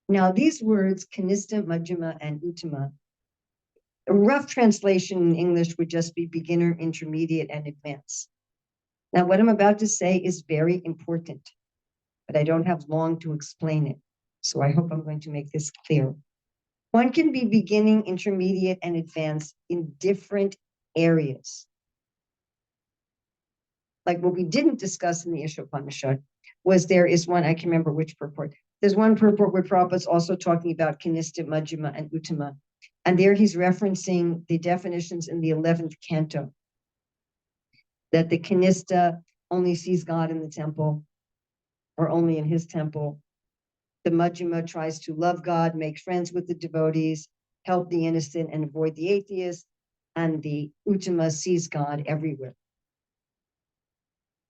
Now, these words, kanista, majjhima, and uttama, a rough translation in English would just be beginner, intermediate, and advanced. Now, what I'm about to say is very important, but I don't have long to explain it. So I hope I'm going to make this clear. One can be beginning, intermediate, and advanced in different areas. Like what we didn't discuss in the Isopanisad was there is one, I can remember which purport. There's one purport where Prabhupada's also talking about kanista, majjhima, and uttama. And there he's referencing the definitions in the 11th canto. That the kanista only sees God in the temple or only in his temple. The majjhima tries to love God, make friends with the devotees, help the innocent, and avoid the atheist. And the uttama sees God everywhere.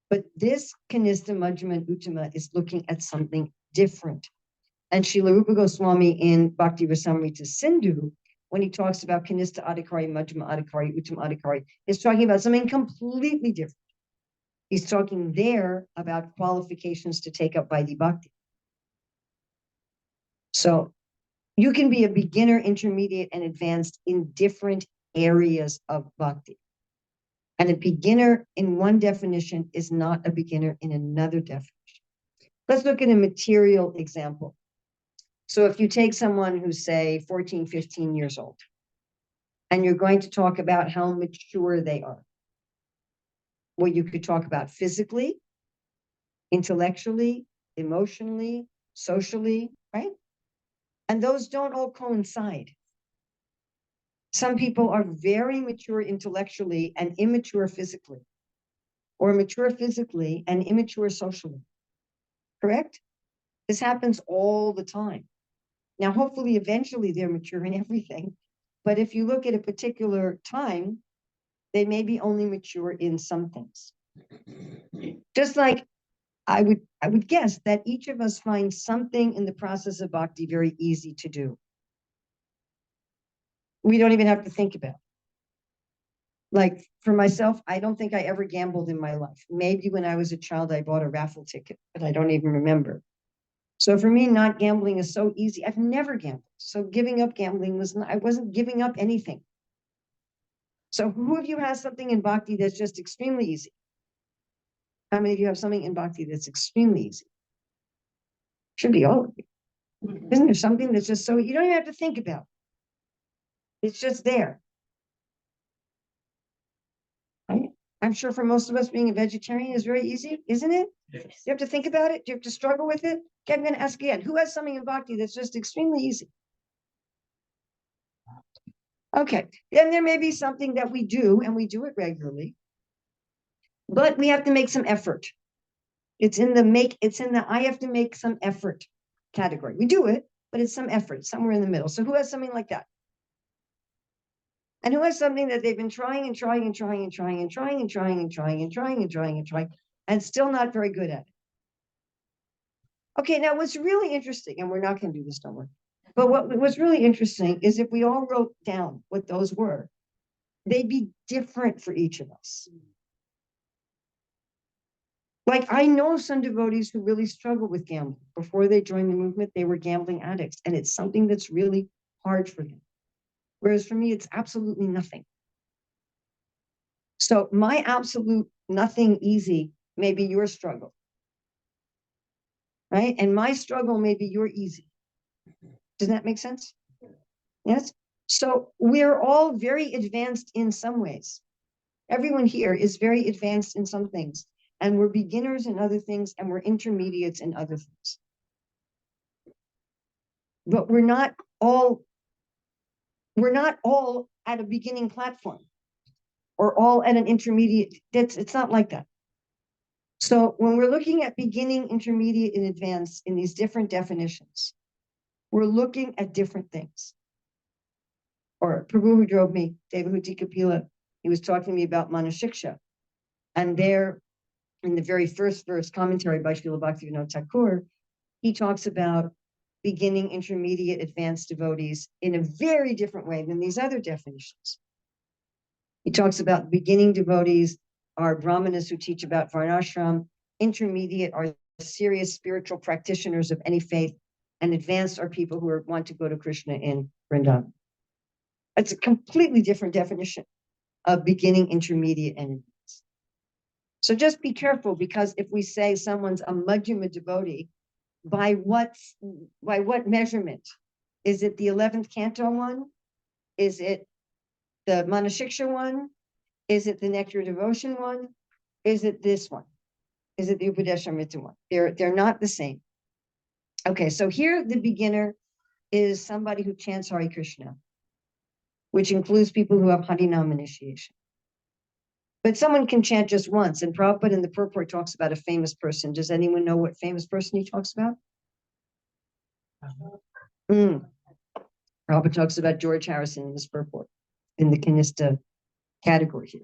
But this kanista, majjhima, and uttama is looking at something different. And Srila Rupa Goswami in Bhakti Rasamrita Sindhu, when he talks about kanista adhikari, majjhima adhikari, uttama adhikari, is talking about something completely different. He's talking there about qualifications to take up Vaidhi Bhakti. So you can be a beginner, intermediate, and advanced in different areas of Bhakti. And a beginner in one definition is not a beginner in another definition. Let's look at a material example. So if you take someone who's, say, 14, 15 years old, and you're going to talk about how mature they are. Well, you could talk about physically, intellectually, emotionally, socially, right? And those don't all coincide. Some people are very mature intellectually and immature physically, or mature physically and immature socially. Correct? This happens all the time. Now, hopefully, eventually they're mature in everything. But if you look at a particular time, they may be only mature in some things. Just like I would guess that each of us finds something in the process of bhakti very easy to do. We don't even have to think about it. Like for myself, I don't think I ever gambled in my life. Maybe when I was a child, I bought a raffle ticket, but I don't even remember. So for me, not gambling is so easy. I've never gambled. So giving up gambling I wasn't giving up anything. So who of you has something in bhakti that's just extremely easy? How many of you have something in bhakti that's extremely easy? Should be all of you. Isn't there something that's just so, you don't even have to think about it. It's just there. Right? I'm sure for most of us, being a vegetarian is very easy, isn't it? Yes. You have to think about it. Do you have to struggle with it? Okay, I'm going to ask again. Who has something in bhakti that's just extremely easy? Okay, then there may be something that we do, and we do it regularly, but we have to make some effort. It's in the I have to make some effort category. We do it, but it's some effort, somewhere in the middle. So who has something like that? And who has something that they've been trying and trying and trying and trying and trying and trying and trying and trying and trying and trying and still not very good at it? Okay, now what's really interesting, and we're not going to do this, don't worry. But what's really interesting is if we all wrote down what those were, they'd be different for each of us. Like I know some devotees who really struggle with gambling. Before they joined the movement, they were gambling addicts, and it's something that's really hard for them. Whereas for me, it's absolutely nothing. So my absolute nothing easy may be your struggle, right? And my struggle may be your easy. Does that make sense? Yes. So we're all very advanced in some ways. Everyone here is very advanced in some things, and we're beginners in other things, and we're intermediates in other things. But we're not all at a beginning platform or all at an intermediate. It's not like that. So when we're looking at beginning, intermediate, and advanced in these different definitions, we're looking at different things. Or Prabhu who drove me, Devahuti Kapila, he was talking to me about Manashiksha. And there, in the very first verse, commentary by Srila Bhaktivinoda Thakur, he talks about beginning, intermediate, advanced devotees in a very different way than these other definitions. He talks about beginning devotees are brahmanas who teach about varnashram, intermediate are serious spiritual practitioners of any faith, and advanced are people who want to go to Krishna in Vrindavan. It's a completely different definition of beginning, intermediate, and advanced. So just be careful, because if we say someone's a Madhyama devotee, by what measurement? Is it the 11th canto one? Is it the Manashiksha one? Is it the Nectar Devotion one? Is it this one? Is it the Upadeshamrita one? They're not the same. Okay, so here the beginner is somebody who chants Hare Krishna, which includes people who have Harinam initiation. But someone can chant just once, and Prabhupada in the purport talks about a famous person. Does anyone know what famous person he talks about? Prabhupada talks about George Harrison in his purport, in the Kanista category here.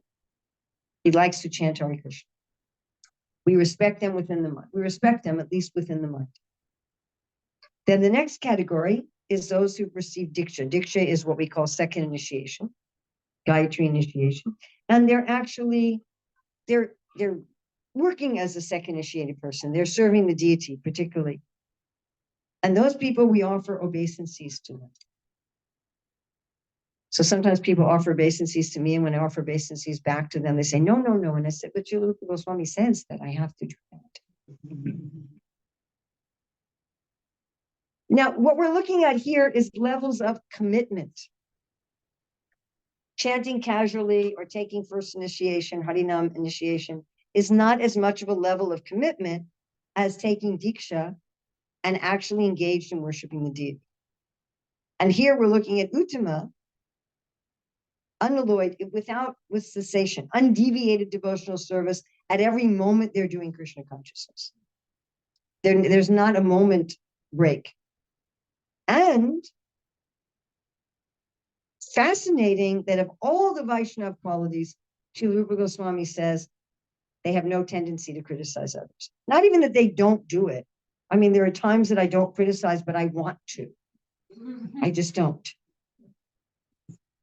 He likes to chant Hare Krishna. We respect them within the mind. We respect them at least within the mind. Then the next category is those who've received Diksha. Diksha is what we call second initiation, Gayatri initiation. And they're working as a second initiated person. They're serving the deity particularly. And those people, we offer obeisances to them. So sometimes people offer obeisances to me, and when I offer obeisances back to them, they say, no, no, no. And I said, but Srila Rupa Goswami says that I have to do that. Now, what we're looking at here is levels of commitment. Chanting casually or taking first initiation, Harinam initiation, is not as much of a level of commitment as taking Diksha and actually engaged in worshiping the deity. And here we're looking at Uttama, unalloyed, with cessation, undeviated devotional service at every moment they're doing Krishna consciousness. There's not a moment break. And fascinating that of all the Vaishnava qualities, Srila Rupa Goswami says they have no tendency to criticize others. Not even that they don't do it. I mean, there are times that I don't criticize, but I want to. I just don't.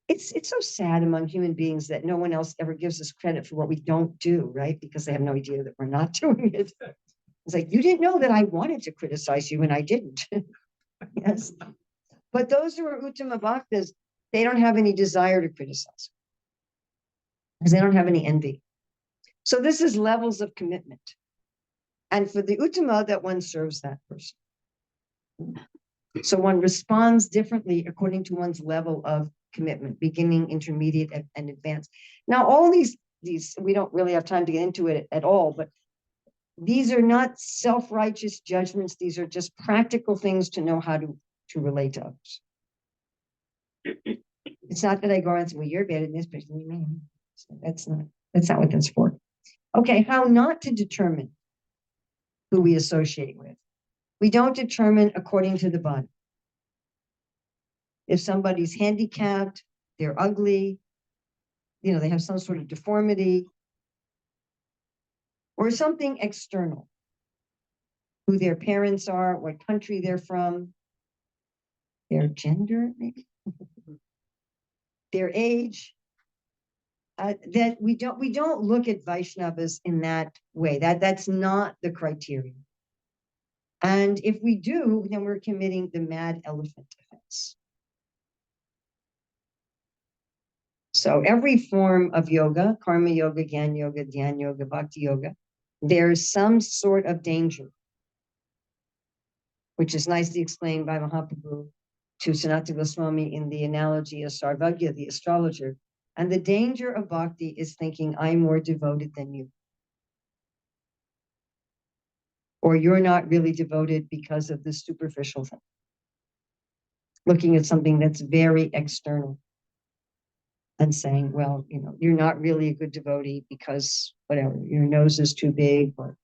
It's so sad among human beings that no one else ever gives us credit for what we don't do, right? Because they have no idea that we're not doing it. It's like, you didn't know that I wanted to criticize you and I didn't. Yes. But those who are Uttama Bhaktas, they don't have any desire to criticize. because they don't have any envy. So this is levels of commitment. And for the Uttama, that one serves that person. So one responds differently according to one's level of commitment, beginning, intermediate, and advanced. Now, all these, we don't really have time to get into it at all, but these are not self-righteous judgments. These are just practical things to know how to relate to others. It's not that I go around and say, well, you're better than this person. You mean. That's not what that's for. Okay, how not to determine who we associate with. We don't determine according to the body. If somebody's handicapped, they're ugly, they have some sort of deformity, or something external, who their parents are, what country they're from, their gender, maybe, their age. That we don't look at Vaishnavas in that way. That's not the criteria. And if we do, then we're committing the mad elephant offense. So every form of yoga, karma yoga, jnana yoga, dhyana yoga, bhakti yoga, there's some sort of danger, which is nicely explained by Mahaprabhu to Sanatana Goswami in the analogy of Sarvagya, the astrologer. And the danger of bhakti is thinking, I'm more devoted than you. Or you're not really devoted because of this superficial thing. Looking at something that's very external and saying, well, you're not really a good devotee because whatever, your nose is too big, or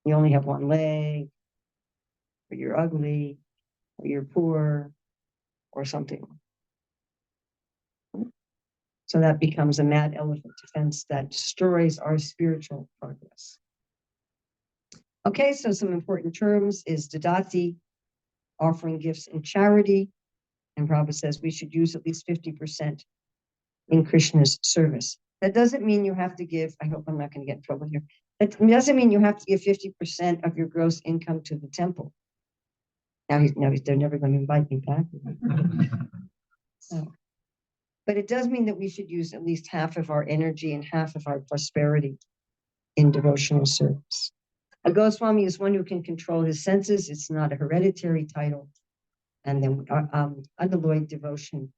you only have one leg, or you're ugly, or you're poor, or something. So that becomes a mad elephant defense that destroys our spiritual progress. Okay, so some important terms is dadati, offering gifts in charity. And Prabhupada says we should use at least 50% in Krishna's service. That doesn't mean you have to give, I hope I'm not going to get in trouble here. That doesn't mean you have to give 50% of your gross income to the temple. Now they're never going to invite me back. So, but it does mean that we should use at least half of our energy and half of our prosperity in devotional service. A Goswami is one who can control his senses. It's not a hereditary title. And then unalloyed devotion,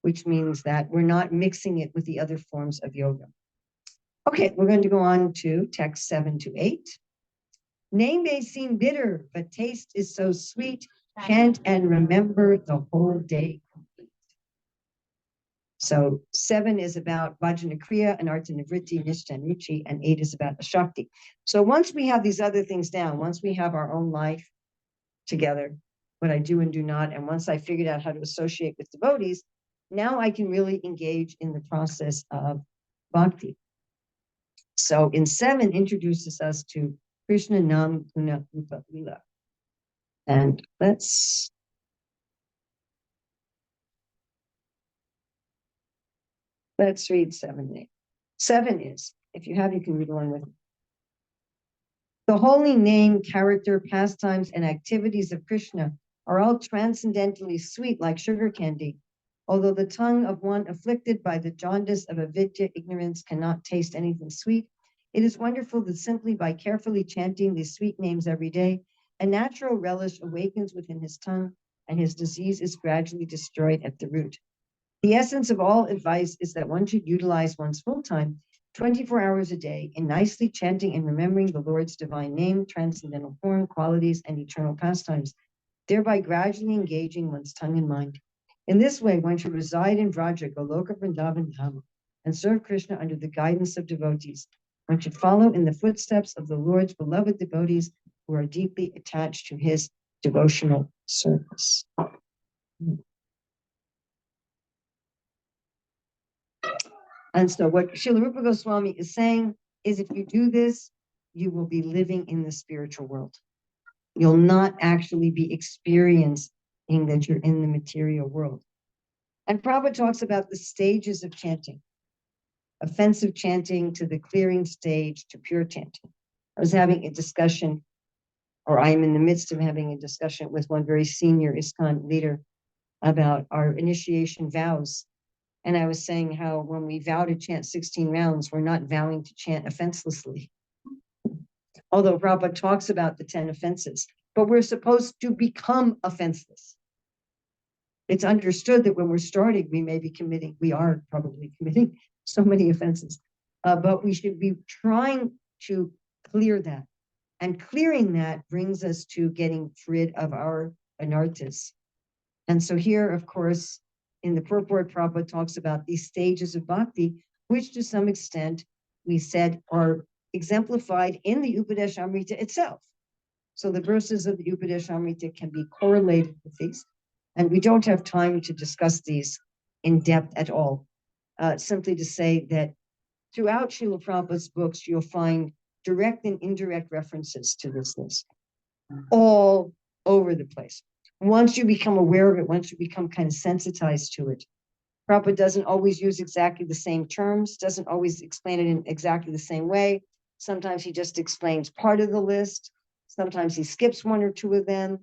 which means that we're not mixing it with the other forms of yoga. Okay, we're going to go on to text 7 to 8. Name may seem bitter, but taste is so sweet. Chant and remember the whole day. So 7 is about Vajana Kriya and Artha-nivritti, Nishta and Ruchi, and 8 is about the Shakti. So once we have these other things down, once we have our own life together, what I do and do not, and once I figured out how to associate with devotees, now I can really engage in the process of bhakti. So in 7 introduces us to Krishna Nam Guna Rupa Lila. And let's read 7 and 8. 7 is, if you have, you can read along with me. The holy name, character, pastimes, and activities of Krishna are all transcendently sweet like sugar candy. Although the tongue of one afflicted by the jaundice of avidya, ignorance, cannot taste anything sweet, it is wonderful that simply by carefully chanting these sweet names every day, a natural relish awakens within his tongue, and his disease is gradually destroyed at the root. The essence of all advice is that one should utilize one's full time, 24 hours a day, in nicely chanting and remembering the Lord's divine name, transcendental form, qualities, and eternal pastimes, thereby gradually engaging one's tongue and mind. In this way, one should reside in Vraja, Goloka, Vrindavan, Dhama, and serve Krishna under the guidance of devotees. One should follow in the footsteps of the Lord's beloved devotees who are deeply attached to his devotional service. And so what Srila Rupa Goswami is saying is if you do this, you will be living in the spiritual world. You'll not actually be experiencing that you're in the material world. And Prabhupada talks about the stages of chanting. Offensive chanting to the clearing stage to pure chanting. I was having a discussion, or I'm in the midst of having a discussion with one very senior ISKCON leader about our initiation vows And I was saying how when we vow to chant 16 rounds, we're not vowing to chant offenselessly. Although Prabhupada talks about the 10 offenses, but we're supposed to become offenseless. It's understood that when we're starting, we are probably committing so many offenses, but we should be trying to clear that. And clearing that brings us to getting rid of our anarthas. And so here, of course, in the purport, Prabhupada talks about these stages of bhakti, which to some extent we said are exemplified in the Upadeshamrita itself. So the verses of the Upadeshamrita can be correlated with these. And we don't have time to discuss these in depth at all. Simply to say that throughout Srila Prabhupada's books, you'll find direct and indirect references to this list all over the place. Once you become aware of it, once you become kind of sensitized to it, Prabhupada doesn't always use exactly the same terms, doesn't always explain it in exactly the same way. Sometimes he just explains part of the list. Sometimes he skips one or two of them,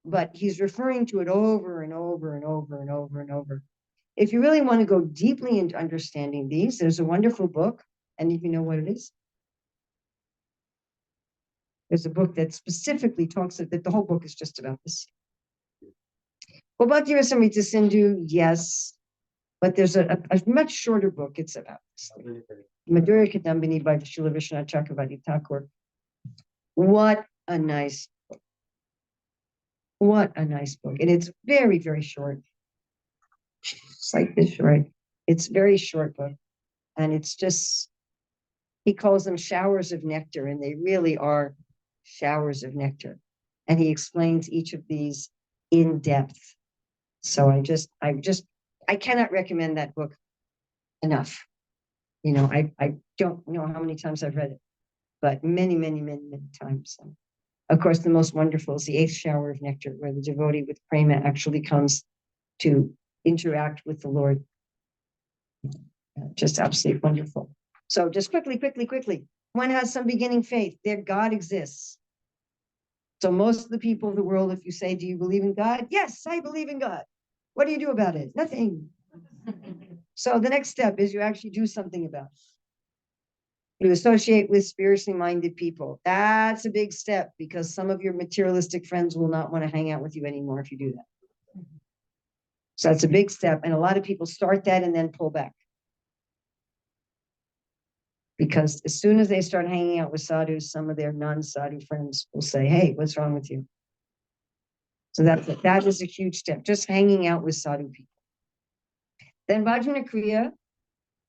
but he's referring to it over and over and over and over and over. If you really want to go deeply into understanding these, there's a wonderful book, and if you know what it is, there's a book that specifically talks that the whole book is just about this. Well, Bhakti Rasamrita Sindhu, yes, but there's a much shorter book. It's about this. Madhurya Kadambini by Srila Vishwanath Chakravarti Thakur. What a nice book. What a nice book. And it's very, very short. It's like this short. It's very short book. And it's just, he calls them showers of nectar, and they really are showers of nectar. And he explains each of these in depth. So I cannot recommend that book enough. You know, I don't know how many times I've read it, but many, many, many, many times. And of course, the most wonderful is the 8th shower of nectar, where the devotee with prema actually comes to interact with the Lord. Just absolutely wonderful. So just quickly. One has some beginning faith. Their God exists. So most of the people of the world, if you say, do you believe in God? Yes, I believe in God. What do you do about it? Nothing. So the next step is you actually do something about it. You associate with spiritually minded people. That's a big step, because some of your materialistic friends will not want to hang out with you anymore if you do that. So that's a big step. And a lot of people start that and then pull back. Because as soon as they start hanging out with sadhus, some of their non-sadhu friends will say, hey, what's wrong with you? So that is a huge step, just hanging out with sadhu people. Then Bhajana Kriya,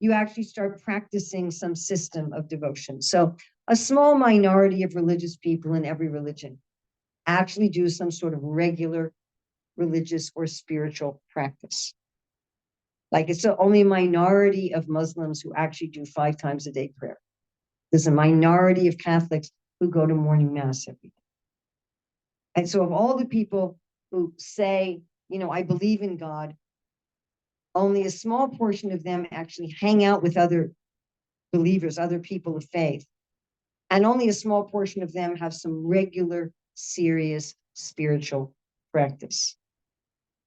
you actually start practicing some system of devotion. So a small minority of religious people in every religion actually do some sort of regular religious or spiritual practice. Like it's only a minority of Muslims who actually do 5 times a day prayer. There's a minority of Catholics who go to morning mass every day. And so of all the people who say, you know, I believe in God, only a small portion of them actually hang out with other believers, other people of faith. And only a small portion of them have some regular, serious spiritual practice.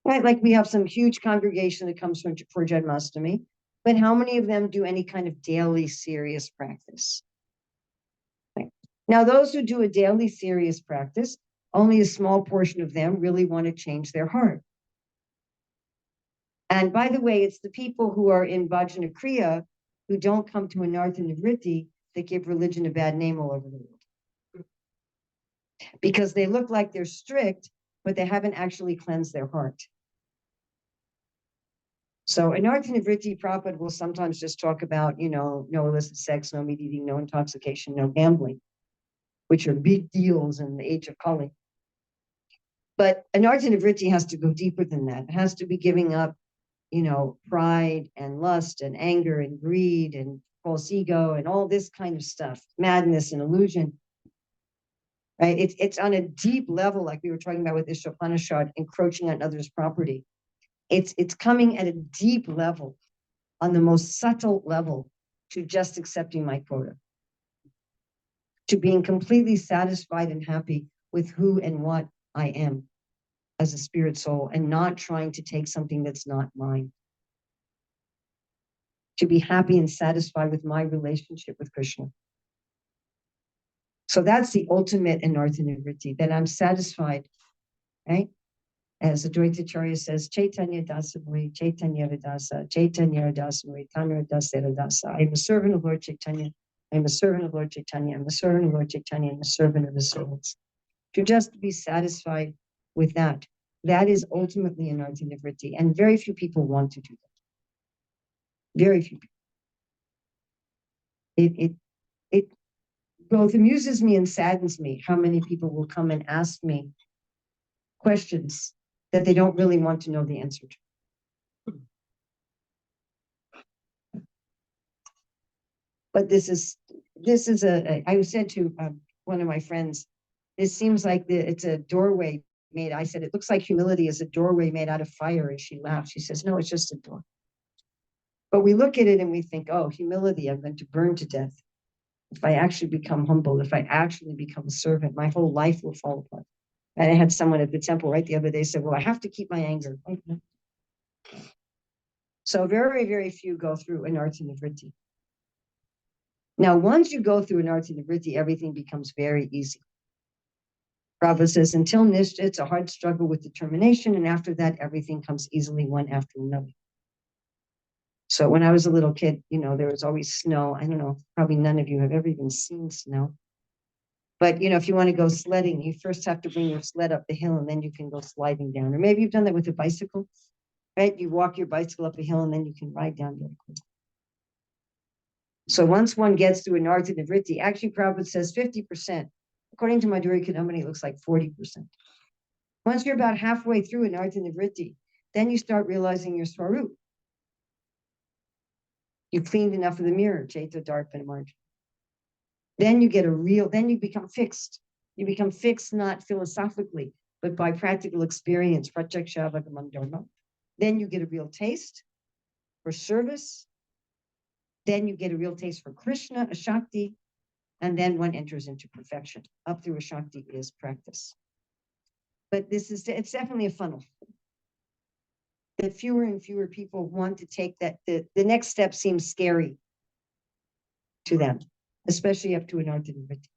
Right? Like we have some huge congregation that comes for Janmashtami, but how many of them do any kind of daily serious practice? Right. Now, those who do a daily serious practice, only a small portion of them really want to change their heart. And by the way, it's the people who are in Bhajana Kriya who don't come to Anartha Nivritti that give religion a bad name all over the world. Because they look like they're strict, but they haven't actually cleansed their heart. So Anartha Nivritti, Prabhupada will sometimes just talk about, you know, no illicit sex, no meat eating, no intoxication, no gambling, which are big deals in the age of Kali. But Anartha Nivritti has to go deeper than that. It has to be giving up, you know, pride and lust and anger and greed and false ego and all this kind of stuff, madness and illusion. Right? It's on a deep level, like we were talking about with Isopanisad, encroaching on others' property. It's coming at a deep level, on the most subtle level, to just accepting my quota, to being completely satisfied and happy with who and what I am as a spirit soul, and not trying to take something that's not mine. to be happy and satisfied with my relationship with Krishna. So that's the ultimate anartha nivritti, that I'm satisfied, right? As Advaita Acharya says, Chaitanya Dasamuri, Chaitanya Radasa, Chaitanya Radasamuri, Tanya Radasa Radasa. I am a servant of Lord Chaitanya. I am a servant of Lord Chaitanya. I'm a servant of Lord Chaitanya. I'm a servant of his servants. To just be satisfied with that, that is ultimately anartha nivritti. And very few people want to do that. Very few people. It both amuses me and saddens me how many people will come and ask me questions that they don't really want to know the answer to. But this is I said to one of my friends, this seems like it's a doorway made. I said, it looks like humility is a doorway made out of fire. And she laughed. She says, no, it's just a door. But we look at it and we think, oh, humility, I'm going to burn to death. If I actually become humble, if I actually become a servant, my whole life will fall apart. And I had someone at the temple right the other day said, well, I have to keep my anger. Okay. So very, very few go through anartha nivritti. Now, once you go through anartha nivritti, everything becomes very easy. Prabhupada says, until Nishta, it's a hard struggle with determination. And after that, everything comes easily one after another. So when I was a little kid, there was always snow. I don't know, probably none of you have ever even seen snow. But, if you want to go sledding, you first have to bring your sled up the hill and then you can go sliding down. Or maybe you've done that with a bicycle, right? You walk your bicycle up a hill and then you can ride down very quickly. So once one gets through anartha nivritti, actually Prabhupada says 50%. According to Madhuri Kadambini, it looks like 40%. Once you're about halfway through anartha nivritti, then you start realizing your swarup. You cleaned enough of the mirror, Chaita, Darpa, and Marja. Then you become fixed. You become fixed not philosophically, but by practical experience. Then you get a real taste for service. Then you get a real taste for Krishna, Ashakti, and then one enters into perfection. Up through Ashakti is practice. But it's definitely a funnel. That fewer and fewer people want to take that. The next step seems scary to them, especially up to anartha nivritti.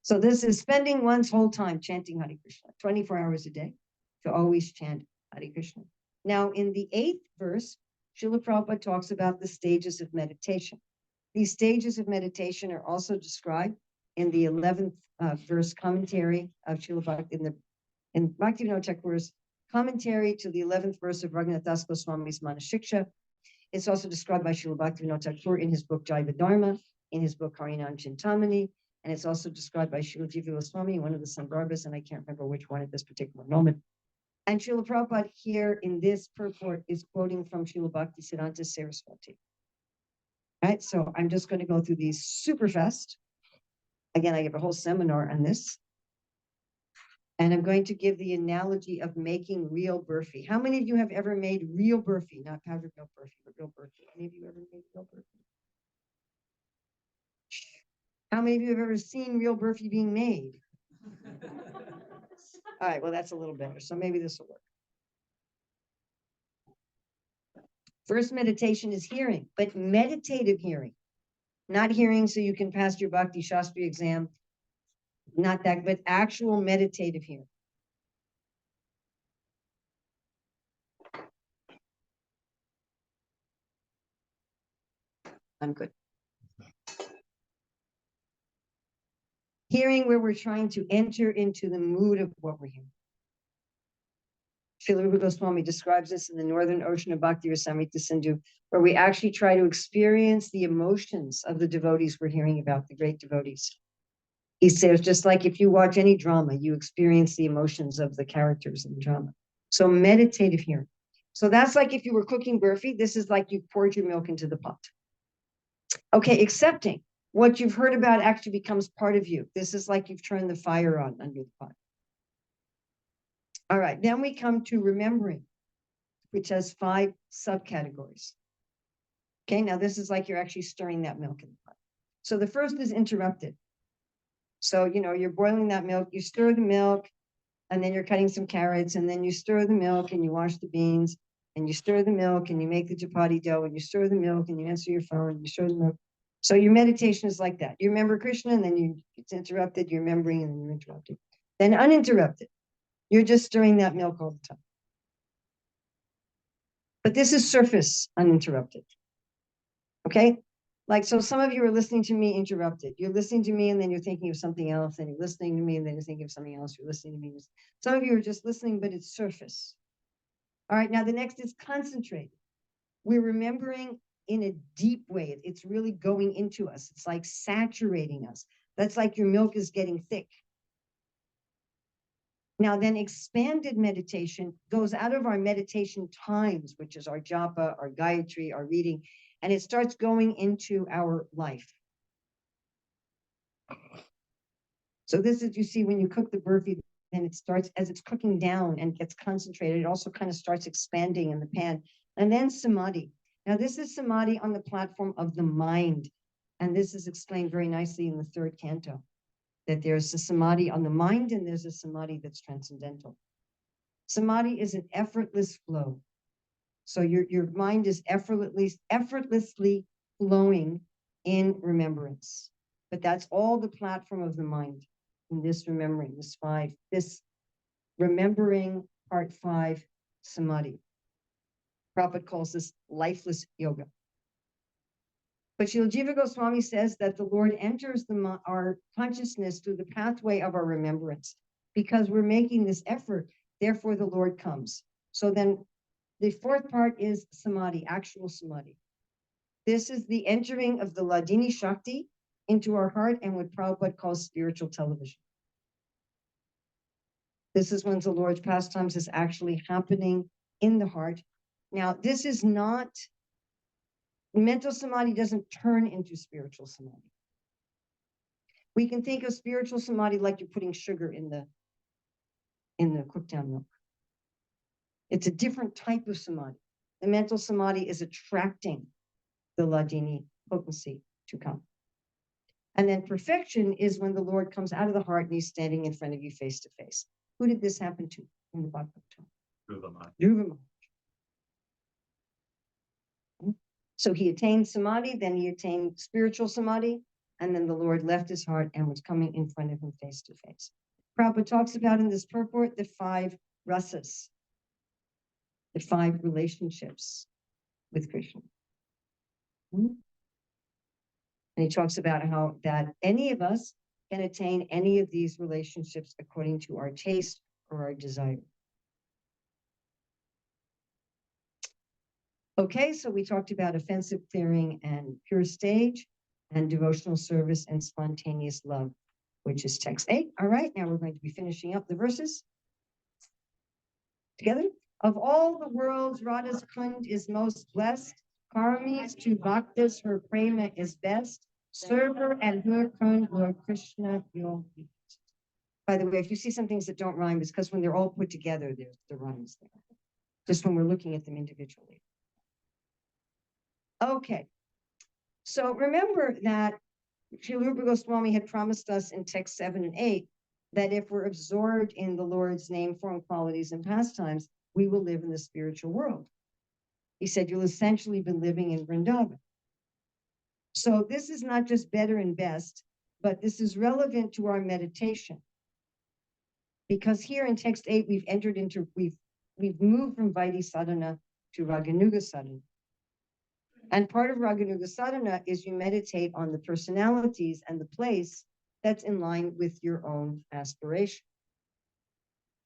So this is spending one's whole time chanting Hare Krishna, 24 hours a day, to always chant Hare Krishna. Now, in the 8th verse, Srila Prabhupada talks about the stages of meditation. These stages of meditation are also described in the 11th verse commentary of Srila Bhakti, in Bhaktivinoda Thakur's commentary to the 11th verse of Raghunath Das Goswami's Manashiksha. It's also described by Srila Bhaktivinoda Thakur in his book Jaiva Dharma, in his book Harinam Chintamani, and it's also described by Srila Jiva Goswami in one of the Sandarbhas, and I can't remember which one at this particular moment. And Srila Prabhupada here in this purport is quoting from Srila Bhaktisiddhanta Saraswati. Right, so I'm just going to go through these super fast. Again, I give a whole seminar on this. And I'm going to give the analogy of making real burfi. How many of you have ever made real burfi? Not powdered milk burfi, but real burfi. Any of you ever made real burfi? How many of you have ever seen real burfi being made? All right, well, that's a little better. So maybe this will work. First meditation is hearing, but meditative hearing. Not hearing so you can pass your Bhakti Shastri exam. Not that, but actual meditative hearing. I'm good. Hearing where we're trying to enter into the mood of what we're hearing. Srila Rupa Goswami describes this in the Northern Ocean of Bhakti Rasamrita Sindhu, where we actually try to experience the emotions of the devotees we're hearing about, the great devotees. He says, just like if you watch any drama, you experience the emotions of the characters in the drama. So meditative hearing. So that's like if you were cooking burfi, this is like you poured your milk into the pot. Okay, accepting what you've heard about actually becomes part of you. This is like you've turned the fire on under the pot. All right, then we come to remembering, which has 5 subcategories. Okay, now this is like you're actually stirring that milk in the pot. So the first is interrupted. So, you're boiling that milk, you stir the milk, and then you're cutting some carrots, and then you stir the milk and you wash the beans. and you stir the milk and you make the chapati dough and you stir the milk and you answer your phone and you stir the milk. So your meditation is like that. You remember Krishna and then it's interrupted, you're remembering and then you're interrupted. Then uninterrupted. You're just stirring that milk all the time. But this is surface uninterrupted. Okay? Like, so some of you are listening to me interrupted. You're listening to me and then you're thinking of something else, and you're listening to me and then you're thinking of something else. You're listening to me. Some of you are just listening, but it's surface. All right, now the next is concentrated. We're remembering in a deep way. It's really going into us. It's like saturating us. That's like your milk is getting thick. Now then expanded meditation goes out of our meditation times, which is our japa, our gayatri, our reading, and it starts going into our life. So this is, you see, when you cook the burfi, then it starts, as it's cooking down and gets concentrated, it also kind of starts expanding in the pan. And then samadhi. Now this is samadhi on the platform of the mind. And this is explained very nicely in the 3rd canto, that there's a samadhi on the mind and there's a samadhi that's transcendental. Samadhi is an effortless flow. So your mind is effortlessly flowing in remembrance. But that's all the platform of the mind in this remembering, this remembering part 5 samadhi. Prabhupada calls this lifeless yoga. But Srila Jiva Goswami says that the Lord enters our consciousness through the pathway of our remembrance. Because we're making this effort, therefore the Lord comes. So then the 4th part is samadhi, actual samadhi. This is the entering of the Ladini Shakti into our heart and what Prabhupada calls spiritual television. This is when the Lord's pastimes is actually happening in the heart. Now, this is not, mental samadhi doesn't turn into spiritual samadhi. We can think of spiritual samadhi like you're putting sugar in the cooked down milk. It's a different type of samadhi. The mental samadhi is attracting the Ladini potency to come. And then perfection is when the Lord comes out of the heart and he's standing in front of you face to face. Who did this happen to in the Bhagavatam? Dhruva Maharaj. So he attained samadhi, then he attained spiritual samadhi, and then the Lord left his heart and was coming in front of him face to face. Prabhupada talks about in this purport the 5 rasas, the 5 relationships with Krishna. And he talks about how that any of us can attain any of these relationships according to our taste or our desire. Okay, so we talked about offensive clearing and pure stage, and devotional service and spontaneous love, which is text 8. All right, now we're going to be finishing up the verses together. Of all the worlds, Radha's Kund is most blessed. Karmis to Bhaktas, her prema is best. Serve her and her Kund, Lord Krishna, you'll be. By the way, if you see some things that don't rhyme, it's because when they're all put together, there's the rhymes there. Just when we're looking at them individually. Okay, so remember that Srila Rupa Goswami had promised us in text 7 and 8 that if we're absorbed in the Lord's name, form, qualities, and pastimes, we will live in the spiritual world. He said, you'll essentially be living in Vrindavan. So this is not just better and best, but this is relevant to our meditation. Because here in text 8, we've moved from Vaidhi Sadhana to Raganuga Sadhana. And part of Raganuga Sadhana is you meditate on the personalities and the place that's in line with your own aspiration.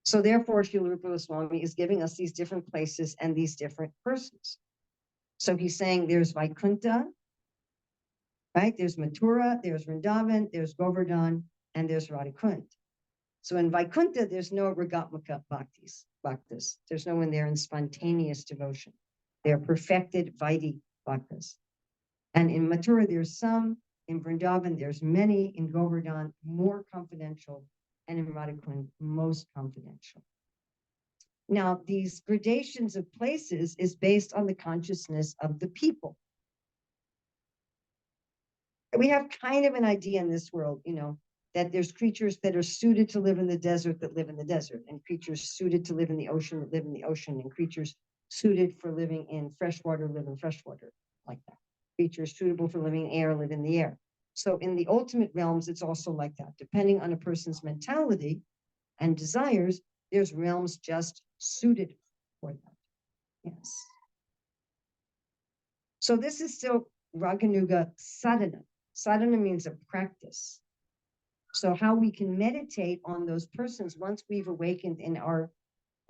So therefore, Srila Rupa Goswami is giving us these different places and these different persons. So he's saying there's Vaikuntha, right? There's Mathura, there's Vrindavan, there's Govardhan, and there's Radhakund. So in Vaikuntha, there's no Ragatmaka bhaktas. There's no one there in spontaneous devotion. They're perfected Vaidhi bhaktas. And in Mathura, there's some. In Vrindavan, there's many. In Govardhan, more confidential. And in Radhakund, most confidential. Now, these gradations of places is based on the consciousness of the people. We have kind of an idea in this world, that there's creatures that are suited to live in the desert that live in the desert, and creatures suited to live in the ocean that live in the ocean, and creatures suited for living in freshwater live in freshwater, like that. Creatures suitable for living in air live in the air. So in the ultimate realms, it's also like that. Depending on a person's mentality and desires, there's realms just suited for that. Yes. So this is still Raganuga sadhana. Sadhana means a practice. So how we can meditate on those persons once we've awakened in our,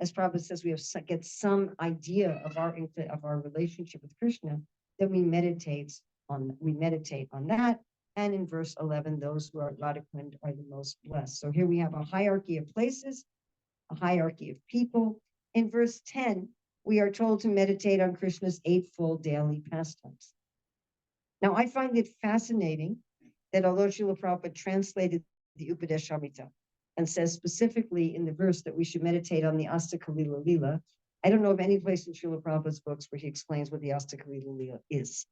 as Prabhupada says, we have get some idea of our relationship with Krishna, then we meditate on that. And in verse 11, those who are Radhakund are the most blessed. So here we have a hierarchy of places, a hierarchy of people. In verse 10, we are told to meditate on Krishna's eightfold daily pastimes. Now, I find it fascinating that although Srila Prabhupada translated the Upadeshamrita and says specifically in the verse that we should meditate on the Astakalila Lila, I don't know of any place in Srila Prabhupada's books where he explains what the Astakalila Lila is.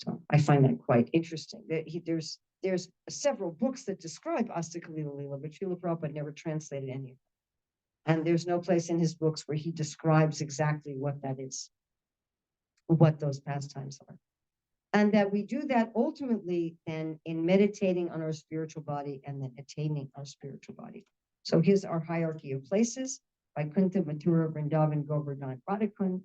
So I find that quite interesting. There's several books that describe Astakalila Lila, but Srila Prabhupada never translated any of them. And there's no place in his books where he describes exactly what that is, what those pastimes are. And that we do that ultimately then in meditating on our spiritual body and then attaining our spiritual body. So here's our hierarchy of places: Vaikuntha, Mathura, Vrindavan, Govardhan, Radhakund,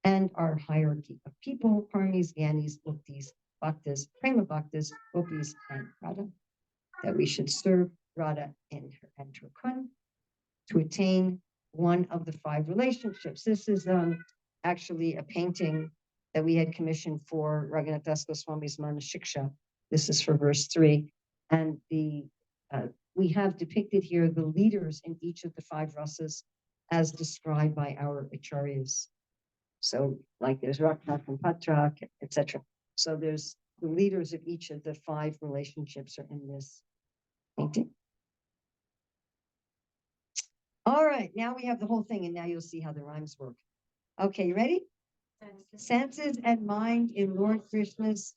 and our hierarchy of people: Parnis, Gyanis, Bhaktis, Bhaktas, Prema Bhaktas, Gopis, and Radha. That we should serve Radha and her Kund to attain one of the 5 relationships. This is actually a painting that we had commissioned for Raghunath Das Goswami's Manashiksha. This is for verse 3. And we have depicted here the leaders in each of the 5 rasas as described by our acharyas. So like there's Raknak and Patrak, etc. So there's the leaders of each of the 5 relationships are in this painting. All right, now we have the whole thing, and now you'll see how the rhymes work. Okay, you ready? Senses and mind in Lord Krishna's,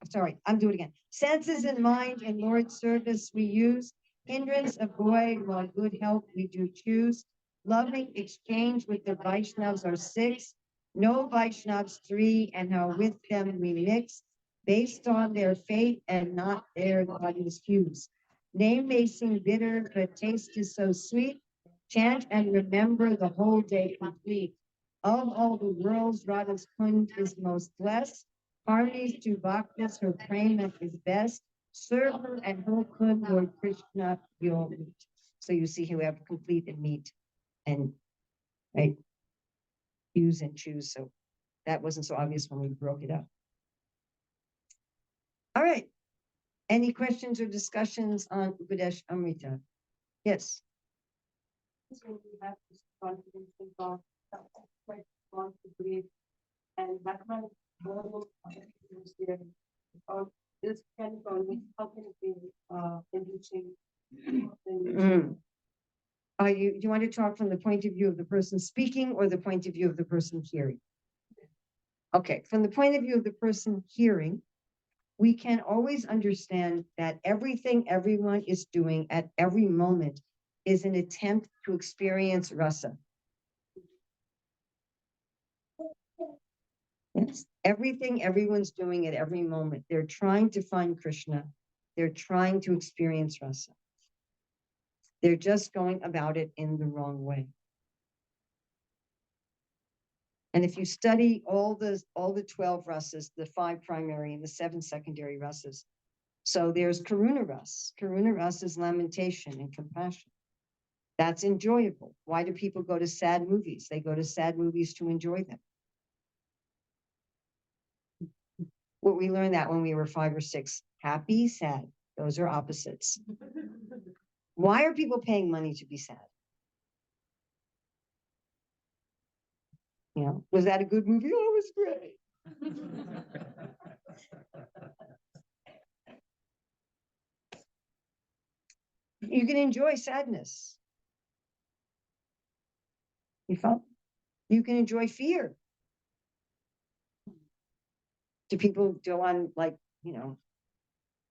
sorry, I'm doing it again. Senses and mind in Lord's service we use. Hindrance avoid while good help we do choose. Loving exchange with the Vaishnavas are 6. No Vaishnavas 3, and how with them we mix. Based on their faith and not their body's hues. Name may seem bitter, but taste is so sweet. Chant and remember the whole day complete. Of all the worlds, Radha's Kund is most blessed. Parties to Bhaktas, her prema is best. Serve her and her Kund, Lord Krishna, you'll meet. So you see here we have complete and meet and right, use and choose. So that wasn't so obvious when we broke it up. All right. Any questions or discussions on Upadesh Amrita? Yes. So we have this confidence in God, quite want to believe, and that might more there. Or this can always how can it be enriching? Do you want to talk from the point of view of the person speaking or the point of view of the person hearing? Okay, from the point of view of the person hearing, we can always understand that everything everyone is doing at every moment is an attempt to experience rasa. Yes. Everything everyone's doing at every moment, they're trying to find Krishna. They're trying to experience rasa. They're just going about it in the wrong way. And if you study all the 12 rasas, the 5 primary and the 7 secondary rasas, so there's Karuna ras. Karuna ras is lamentation and compassion. That's enjoyable. Why do people go to sad movies? They go to sad movies to enjoy them. Well, we learned that when we were 5 or 6. Happy, sad. Those are opposites. Why are people paying money to be sad? You know, was that a good movie? Oh, it was great. You can enjoy sadness. You can enjoy fear. Do people go on, like, you know,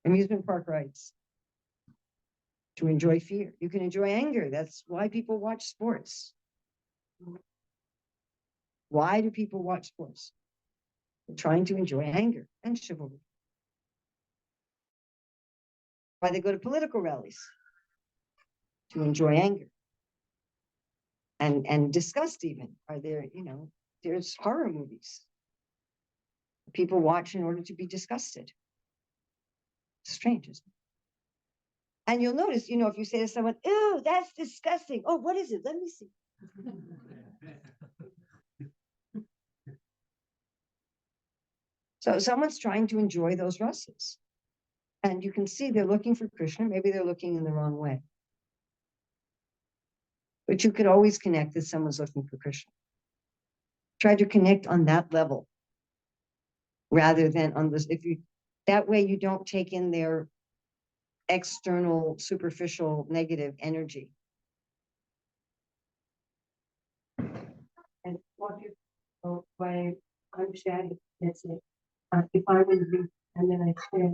amusement park rides? to enjoy fear. You can enjoy anger. That's why people watch sports. Why do people watch sports? They're trying to enjoy anger and chivalry. Why they go to political rallies? To enjoy anger. And disgust even. Are there, there's horror movies. People watch in order to be disgusted. Strange, isn't it? And you'll notice, if you say to someone, "Ew, that's disgusting." "Oh, what is it? Let me see." So someone's trying to enjoy those rasas. And you can see they're looking for Krishna. Maybe they're looking in the wrong way. But you could always connect that someone's looking for Krishna. Try to connect on that level rather than on this. That way you don't take in their external, superficial, negative energy. And what if, by I'm sharing, let's say, if I will read and then I share,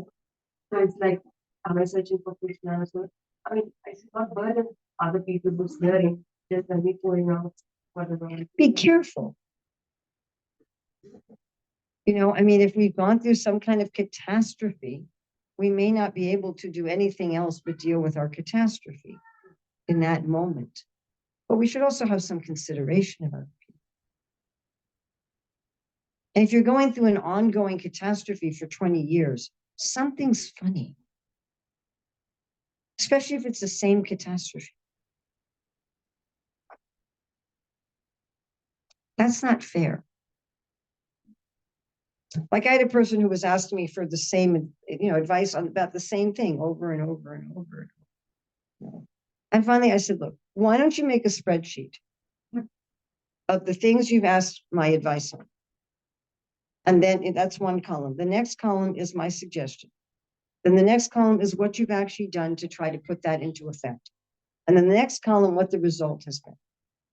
so it's like, am I searching for Krishna? So, I mean, I should not burden other people who's hearing just by me pouring out whatever. Be careful. If we've gone through some kind of catastrophe, we may not be able to do anything else but deal with our catastrophe in that moment. But we should also have some consideration of other people. And if you're going through an ongoing catastrophe for 20 years, something's funny. Especially if it's the same catastrophe. That's not fair. Like I had a person who was asking me for the same, advice about the same thing over and over and over and over. And finally I said, look, why don't you make a spreadsheet of the things you've asked my advice on? And then that's one column. The next column is my suggestion. Then the next column is what you've actually done to try to put that into effect. And then the next column, what the result has been.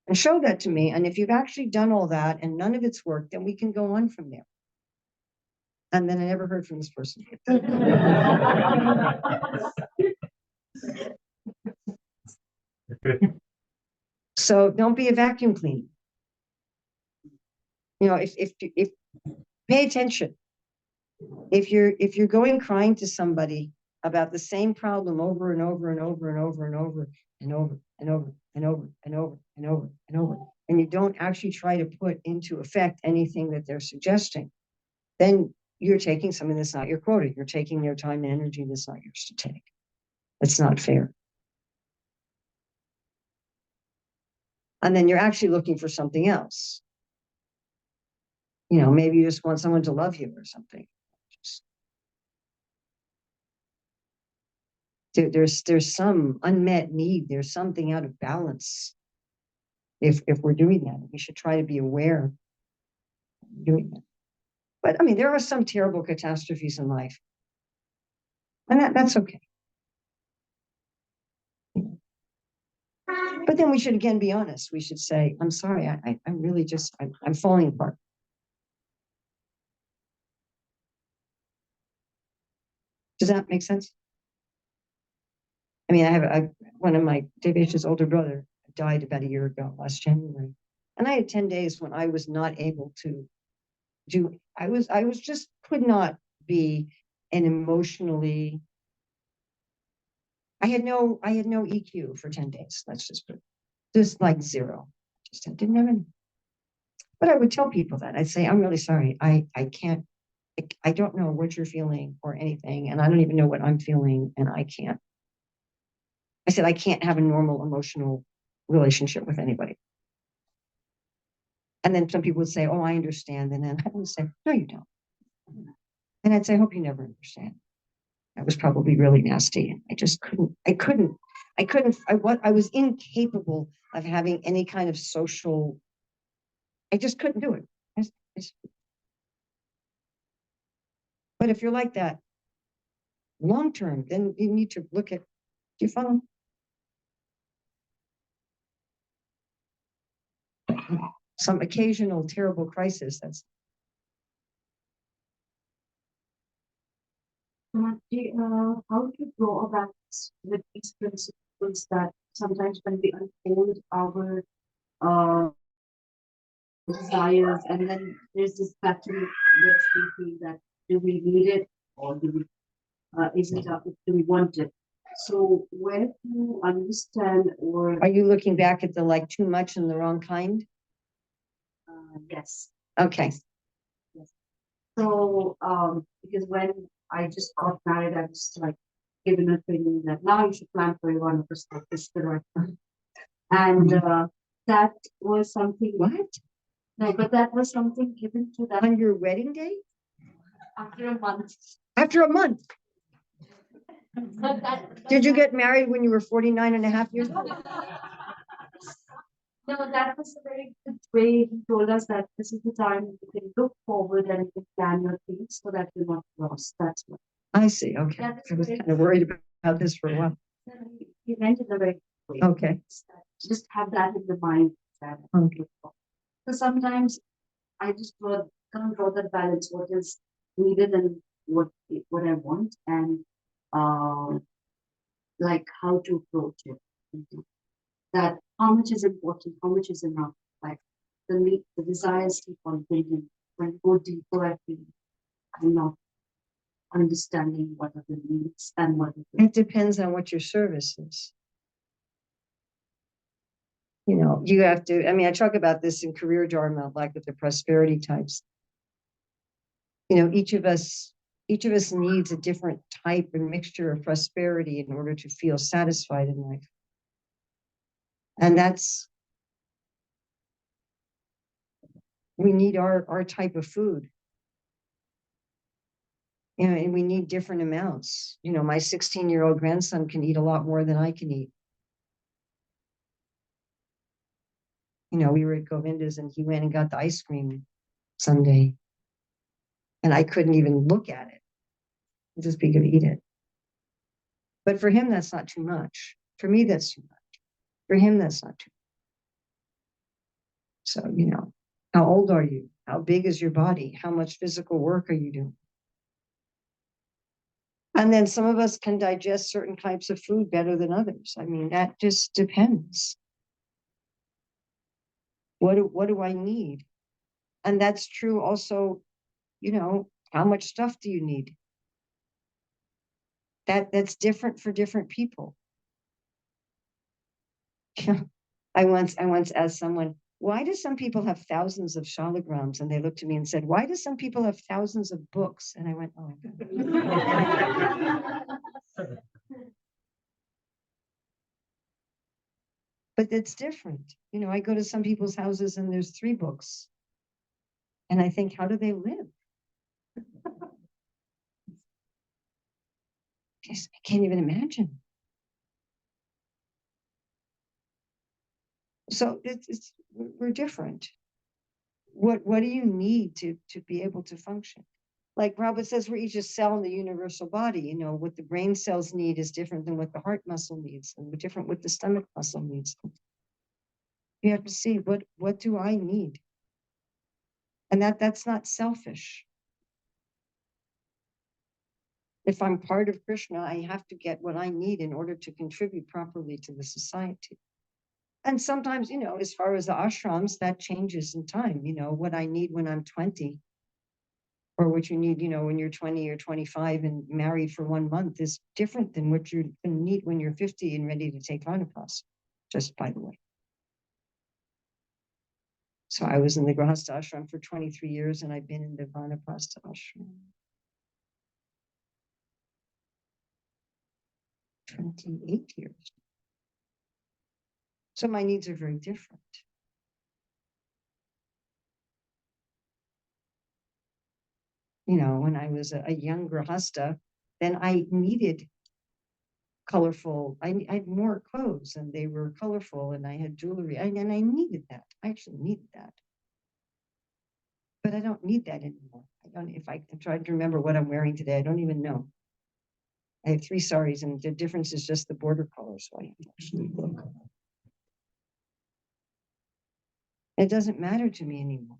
And show that to me. And if you've actually done all that and none of it's worked, then we can go on from there. And then I never heard from this person. So don't be a vacuum cleaner. If pay attention. If you're going crying to somebody about the same problem over and over and over and over and over and over and over and over and over and over and over, and you don't actually try to put into effect anything that they're suggesting, then you're taking something that's not your quota. You're taking their time and energy that's not yours to take. It's not fair. And then you're actually looking for something else. Maybe you just want someone to love you or something. There's some unmet need. There's something out of balance. If we're doing that, we should try to be aware of doing that. But there are some terrible catastrophes in life. And that's okay. But then we should again be honest. We should say, I'm sorry, I'm really I'm falling apart. Does that make sense? I have one of my Devesh's older brother died about a year ago, last January. And I had 10 days when I was not able to I was just could not be an emotionally, I had no EQ for 10 days. Let's just put it, just like zero. Just didn't have any. But I would tell people that. I'd say, I'm really sorry. I can't, I don't know what you're feeling or anything. And I don't even know what I'm feeling. And I can't. I said, I can't have a normal emotional relationship with anybody. And then some people would say, oh, I understand. And then I would say, no, you don't. And I'd say, I hope you never understand. That was probably really nasty. I just couldn't, I was incapable of having any kind of social, I just couldn't do it. But if you're like that long term, then you need to look at, do you follow? Some occasional terrible crisis, that's Mataji, how to grow a balance with these principles that sometimes when we unfold our uh, desires, and then there's this battle which we feel that do we need it or do we is it do we want it? So where to understand or Are you looking back at the like too much and the wrong kind? yes. Okay. So because when I just got married, I was like given a feeling that now you should plan for your one percent is the right time. And that was something What? no, but that was something given to that On your wedding day? after a month. After a month? But that Did you get married when you were 49 and a half years old? no, that was a very good way. He told us that this is the time you can look forward and you can plan your things so that you're not lost. That's what. I see. Okay. That is I was very- kind of worried about this for a while. He meant it in a very good way. Okay. Just have that in the mind. That Okay. So sometimes I just can't draw that balance, what is needed and what I want, and like how to approach it. That how much is important, how much is enough. Like the need, the desires keep on building. When I go deeper, I feel I'm not understanding what are the needs and what are the It depends on what your service is. You know, you have to, I mean, I talk about this in career dharma, like with the prosperity types. You know, each of us needs a different type and mixture of prosperity in order to feel satisfied in life. And that's, we need our type of food. You know, and we need different amounts. You know, my 16-year-old grandson can eat a lot more than I can eat. You know, we were at Govinda's and he went and got the ice cream sundae. And I couldn't even look at it. Just be going to eat it. But for him, that's not too much. For me, that's too much. For him, that's not too much. So, you know, how old are you? How big is your body? How much physical work are you doing? And then some of us can digest certain types of food better than others. I mean, that just depends. What do I need? And that's true also, you know, how much stuff do you need? That's different for different people. I once asked someone, why do some people have thousands of shalagrams? And they looked at me and said, why do some people have thousands of books? And I went, oh my God. But it's different. You know, I go to some people's houses and there's 3 books. And I think, how do they live? I can't even imagine. So we're different. What do you need to be able to function? Like Prabhupada says, we're each a cell in the universal body. You know, what the brain cells need is different than what the heart muscle needs, and different what the stomach muscle needs. You have to see what do I need? And that's not selfish. If I'm part of Krishna, I have to get what I need in order to contribute properly to the society. And sometimes, you know, as far as the ashrams, that changes in time. You know, what I need when I'm 20 or what you need, you know, when you're 20 or 25 and married for 1 month is different than what you're going to need when you're 50 and ready to take Vanaprastha, just by the way. So I was in the Grahastha ashram for 23 years and I've been in the Vanaprastha ashram 28 years. So my needs are very different. You know, when I was a young Grahastha, then I needed colorful, I had more clothes and they were colorful and I had jewelry and I needed that. I actually needed that. But I don't need that anymore. I don't, if I tried to remember what I'm wearing today, I don't even know. I have 3 saris and the difference is just the border color. So I actually look. It doesn't matter to me anymore.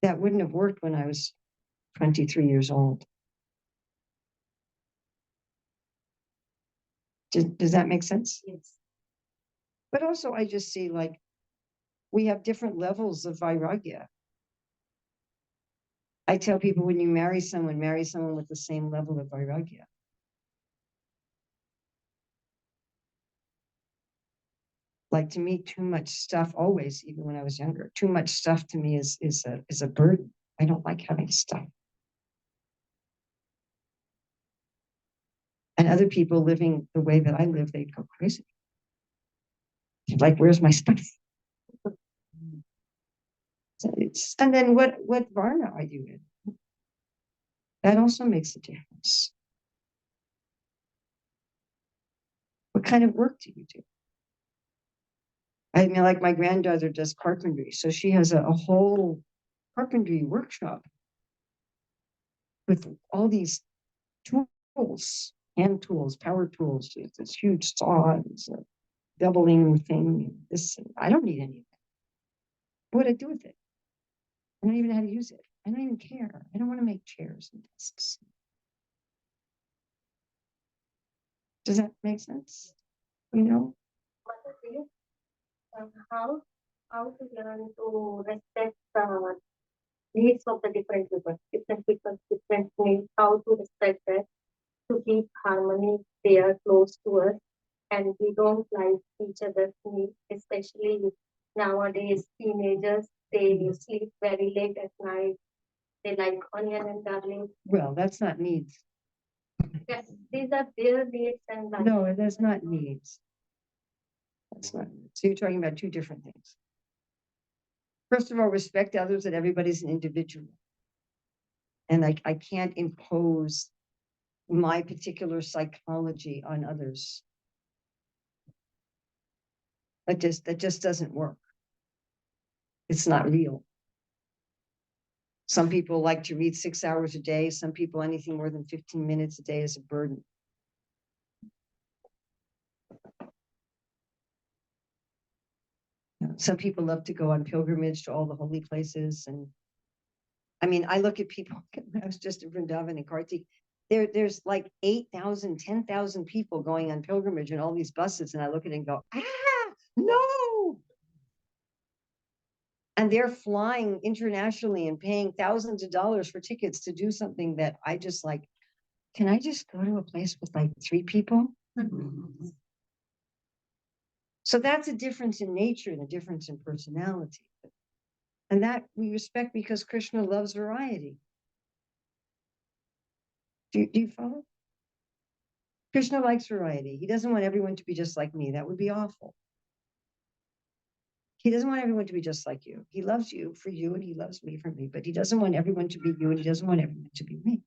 That wouldn't have worked when I was 23 years old. Does that make sense? Yes. But also I just see like we have different levels of vairagya. I tell people when you marry someone with the same level of vairagya. Like to me, too much stuff always, even when I was younger, too much stuff to me is a burden. I don't like having stuff. And other people living the way that I live, they'd go crazy. Like, where's my stuff? So and then what varna are you in? That also makes a difference. What kind of work do you do? I mean, like my granddaughter does carpentry, so she has a whole carpentry workshop with all these tools, hand tools, power tools. She has this huge saw, and it's a doubling thing. I don't need any of that. What would I do with it? I don't even know how to use it. I don't even care. I don't want to make chairs and desks. Does that make sense? You know? How to learn to respect the needs of the different people, different needs, how to respect that, to keep harmony, they are close to us, and we don't like each other's needs, especially nowadays teenagers, they sleep very late at night, they like onion and garlic. Well, that's not needs. Yes, these are their needs and likes. No, that's not needs. That's not. So you're talking about two different things. First of all, respect others, and everybody's an individual. And I can't impose my particular psychology on others. That just doesn't work. It's not real. Some people like to read 6 hours a day. Some people, anything more than 15 minutes a day is a burden. Some people love to go on pilgrimage to all the holy places. And I mean, I look at people, I was just in Vrindavan and Kartik, there's like 8,000, 10,000 people going on pilgrimage in all these buses. And I look at it and go, no. And they're flying internationally and paying thousands of dollars for tickets to do something that I just like, can I just go to a place with like 3 people? So that's a difference in nature and a difference in personality. And that we respect because Krishna loves variety. Do you follow? Krishna likes variety. He doesn't want everyone to be just like me. That would be awful. He doesn't want everyone to be just like you. He loves you for you and he loves me for me, but he doesn't want everyone to be you and he doesn't want everyone to be me.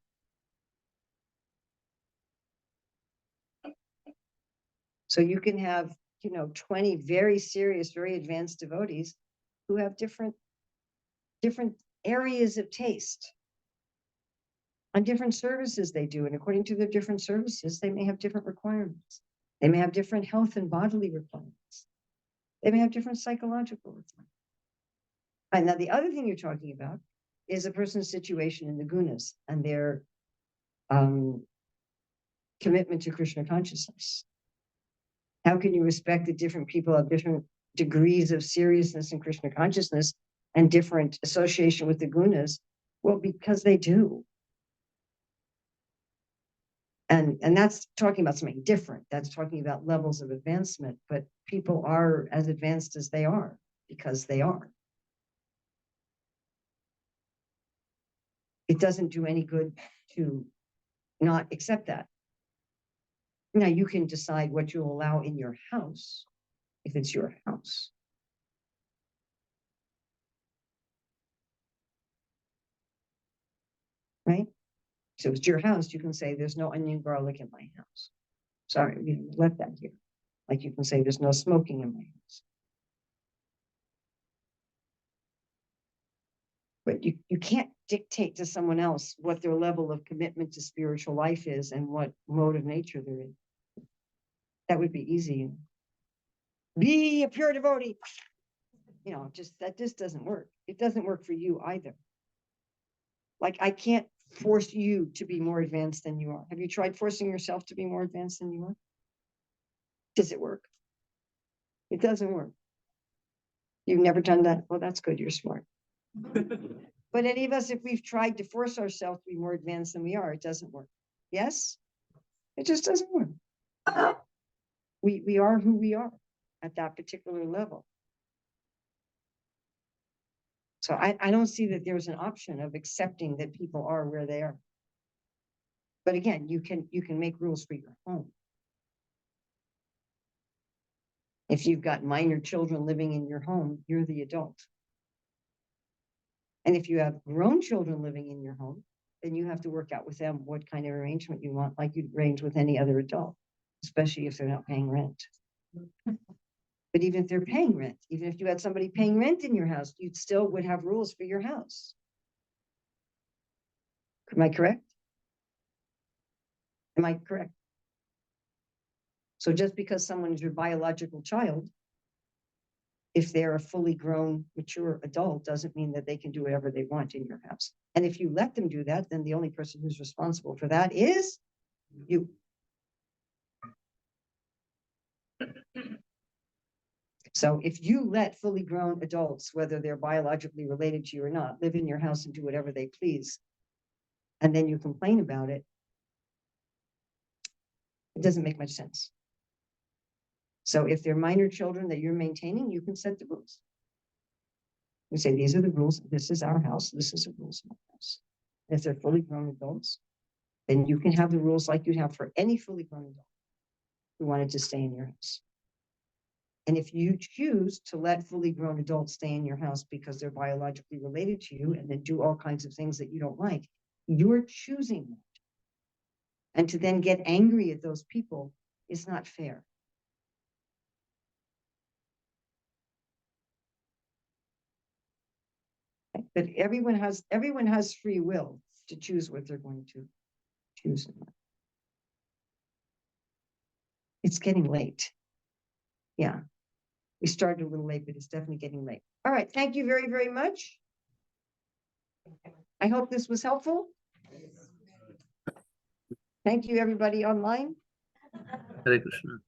So you can have, 20 very serious, very advanced devotees who have different areas of taste on different services they do. And according to their different services, they may have different requirements. They may have different health and bodily requirements. They may have different psychological requirements. And now the other thing you're talking about is a person's situation in the gunas and their commitment to Krishna consciousness. How can you respect that different people have different degrees of seriousness in Krishna consciousness and different association with the gunas? Well, because they do. And that's talking about something different. That's talking about levels of advancement, but people are as advanced as they are because they are. It doesn't do any good to not accept that. Now you can decide what you'll allow in your house, if it's your house. Right? So if it's your house, you can say there's no onion garlic in my house. Sorry, we left that here. Like you can say there's no smoking in my house. But you can't dictate to someone else what their level of commitment to spiritual life is and what mode of nature they're in. That would be easy. Be a pure devotee. That just doesn't work. It doesn't work for you either. Like I can't force you to be more advanced than you are. Have you tried forcing yourself to be more advanced than you are? Does it work? It doesn't work. You've never done that? Well, that's good. You're smart. But any of us, if we've tried to force ourselves to be more advanced than we are, it doesn't work. Yes? It just doesn't work. We are who we are at that particular level. So I don't see that there's an option of accepting that people are where they are. But again, you can make rules for your home. If you've got minor children living in your home, you're the adult. And if you have grown children living in your home, then you have to work out with them what kind of arrangement you want, like you'd arrange with any other adult, especially if they're not paying rent. But even if they're paying rent, even if you had somebody paying rent in your house, you'd still would have rules for your house. Am I correct? Am I correct? So just because someone is your biological child, if they're a fully grown, mature adult, doesn't mean that they can do whatever they want in your house. And if you let them do that, then the only person who's responsible for that is you. So if you let fully grown adults, whether they're biologically related to you or not, live in your house and do whatever they please, and then you complain about it, it doesn't make much sense. So if they're minor children that you're maintaining, you can set the rules. You say, these are the rules. This is our house. This is the rules of our house. And if they're fully grown adults, then you can have the rules like you'd have for any fully grown adult who wanted to stay in your house. And if you choose to let fully grown adults stay in your house because they're biologically related to you and then do all kinds of things that you don't like, you're choosing that. And to then get angry at those people is not fair. But everyone has free will to choose what they're going to choose. It's getting late. Yeah. We started a little late, but it's definitely getting late. All right. Thank you very, very much. I hope this was helpful. Thank you, everybody online. Hare Krishna.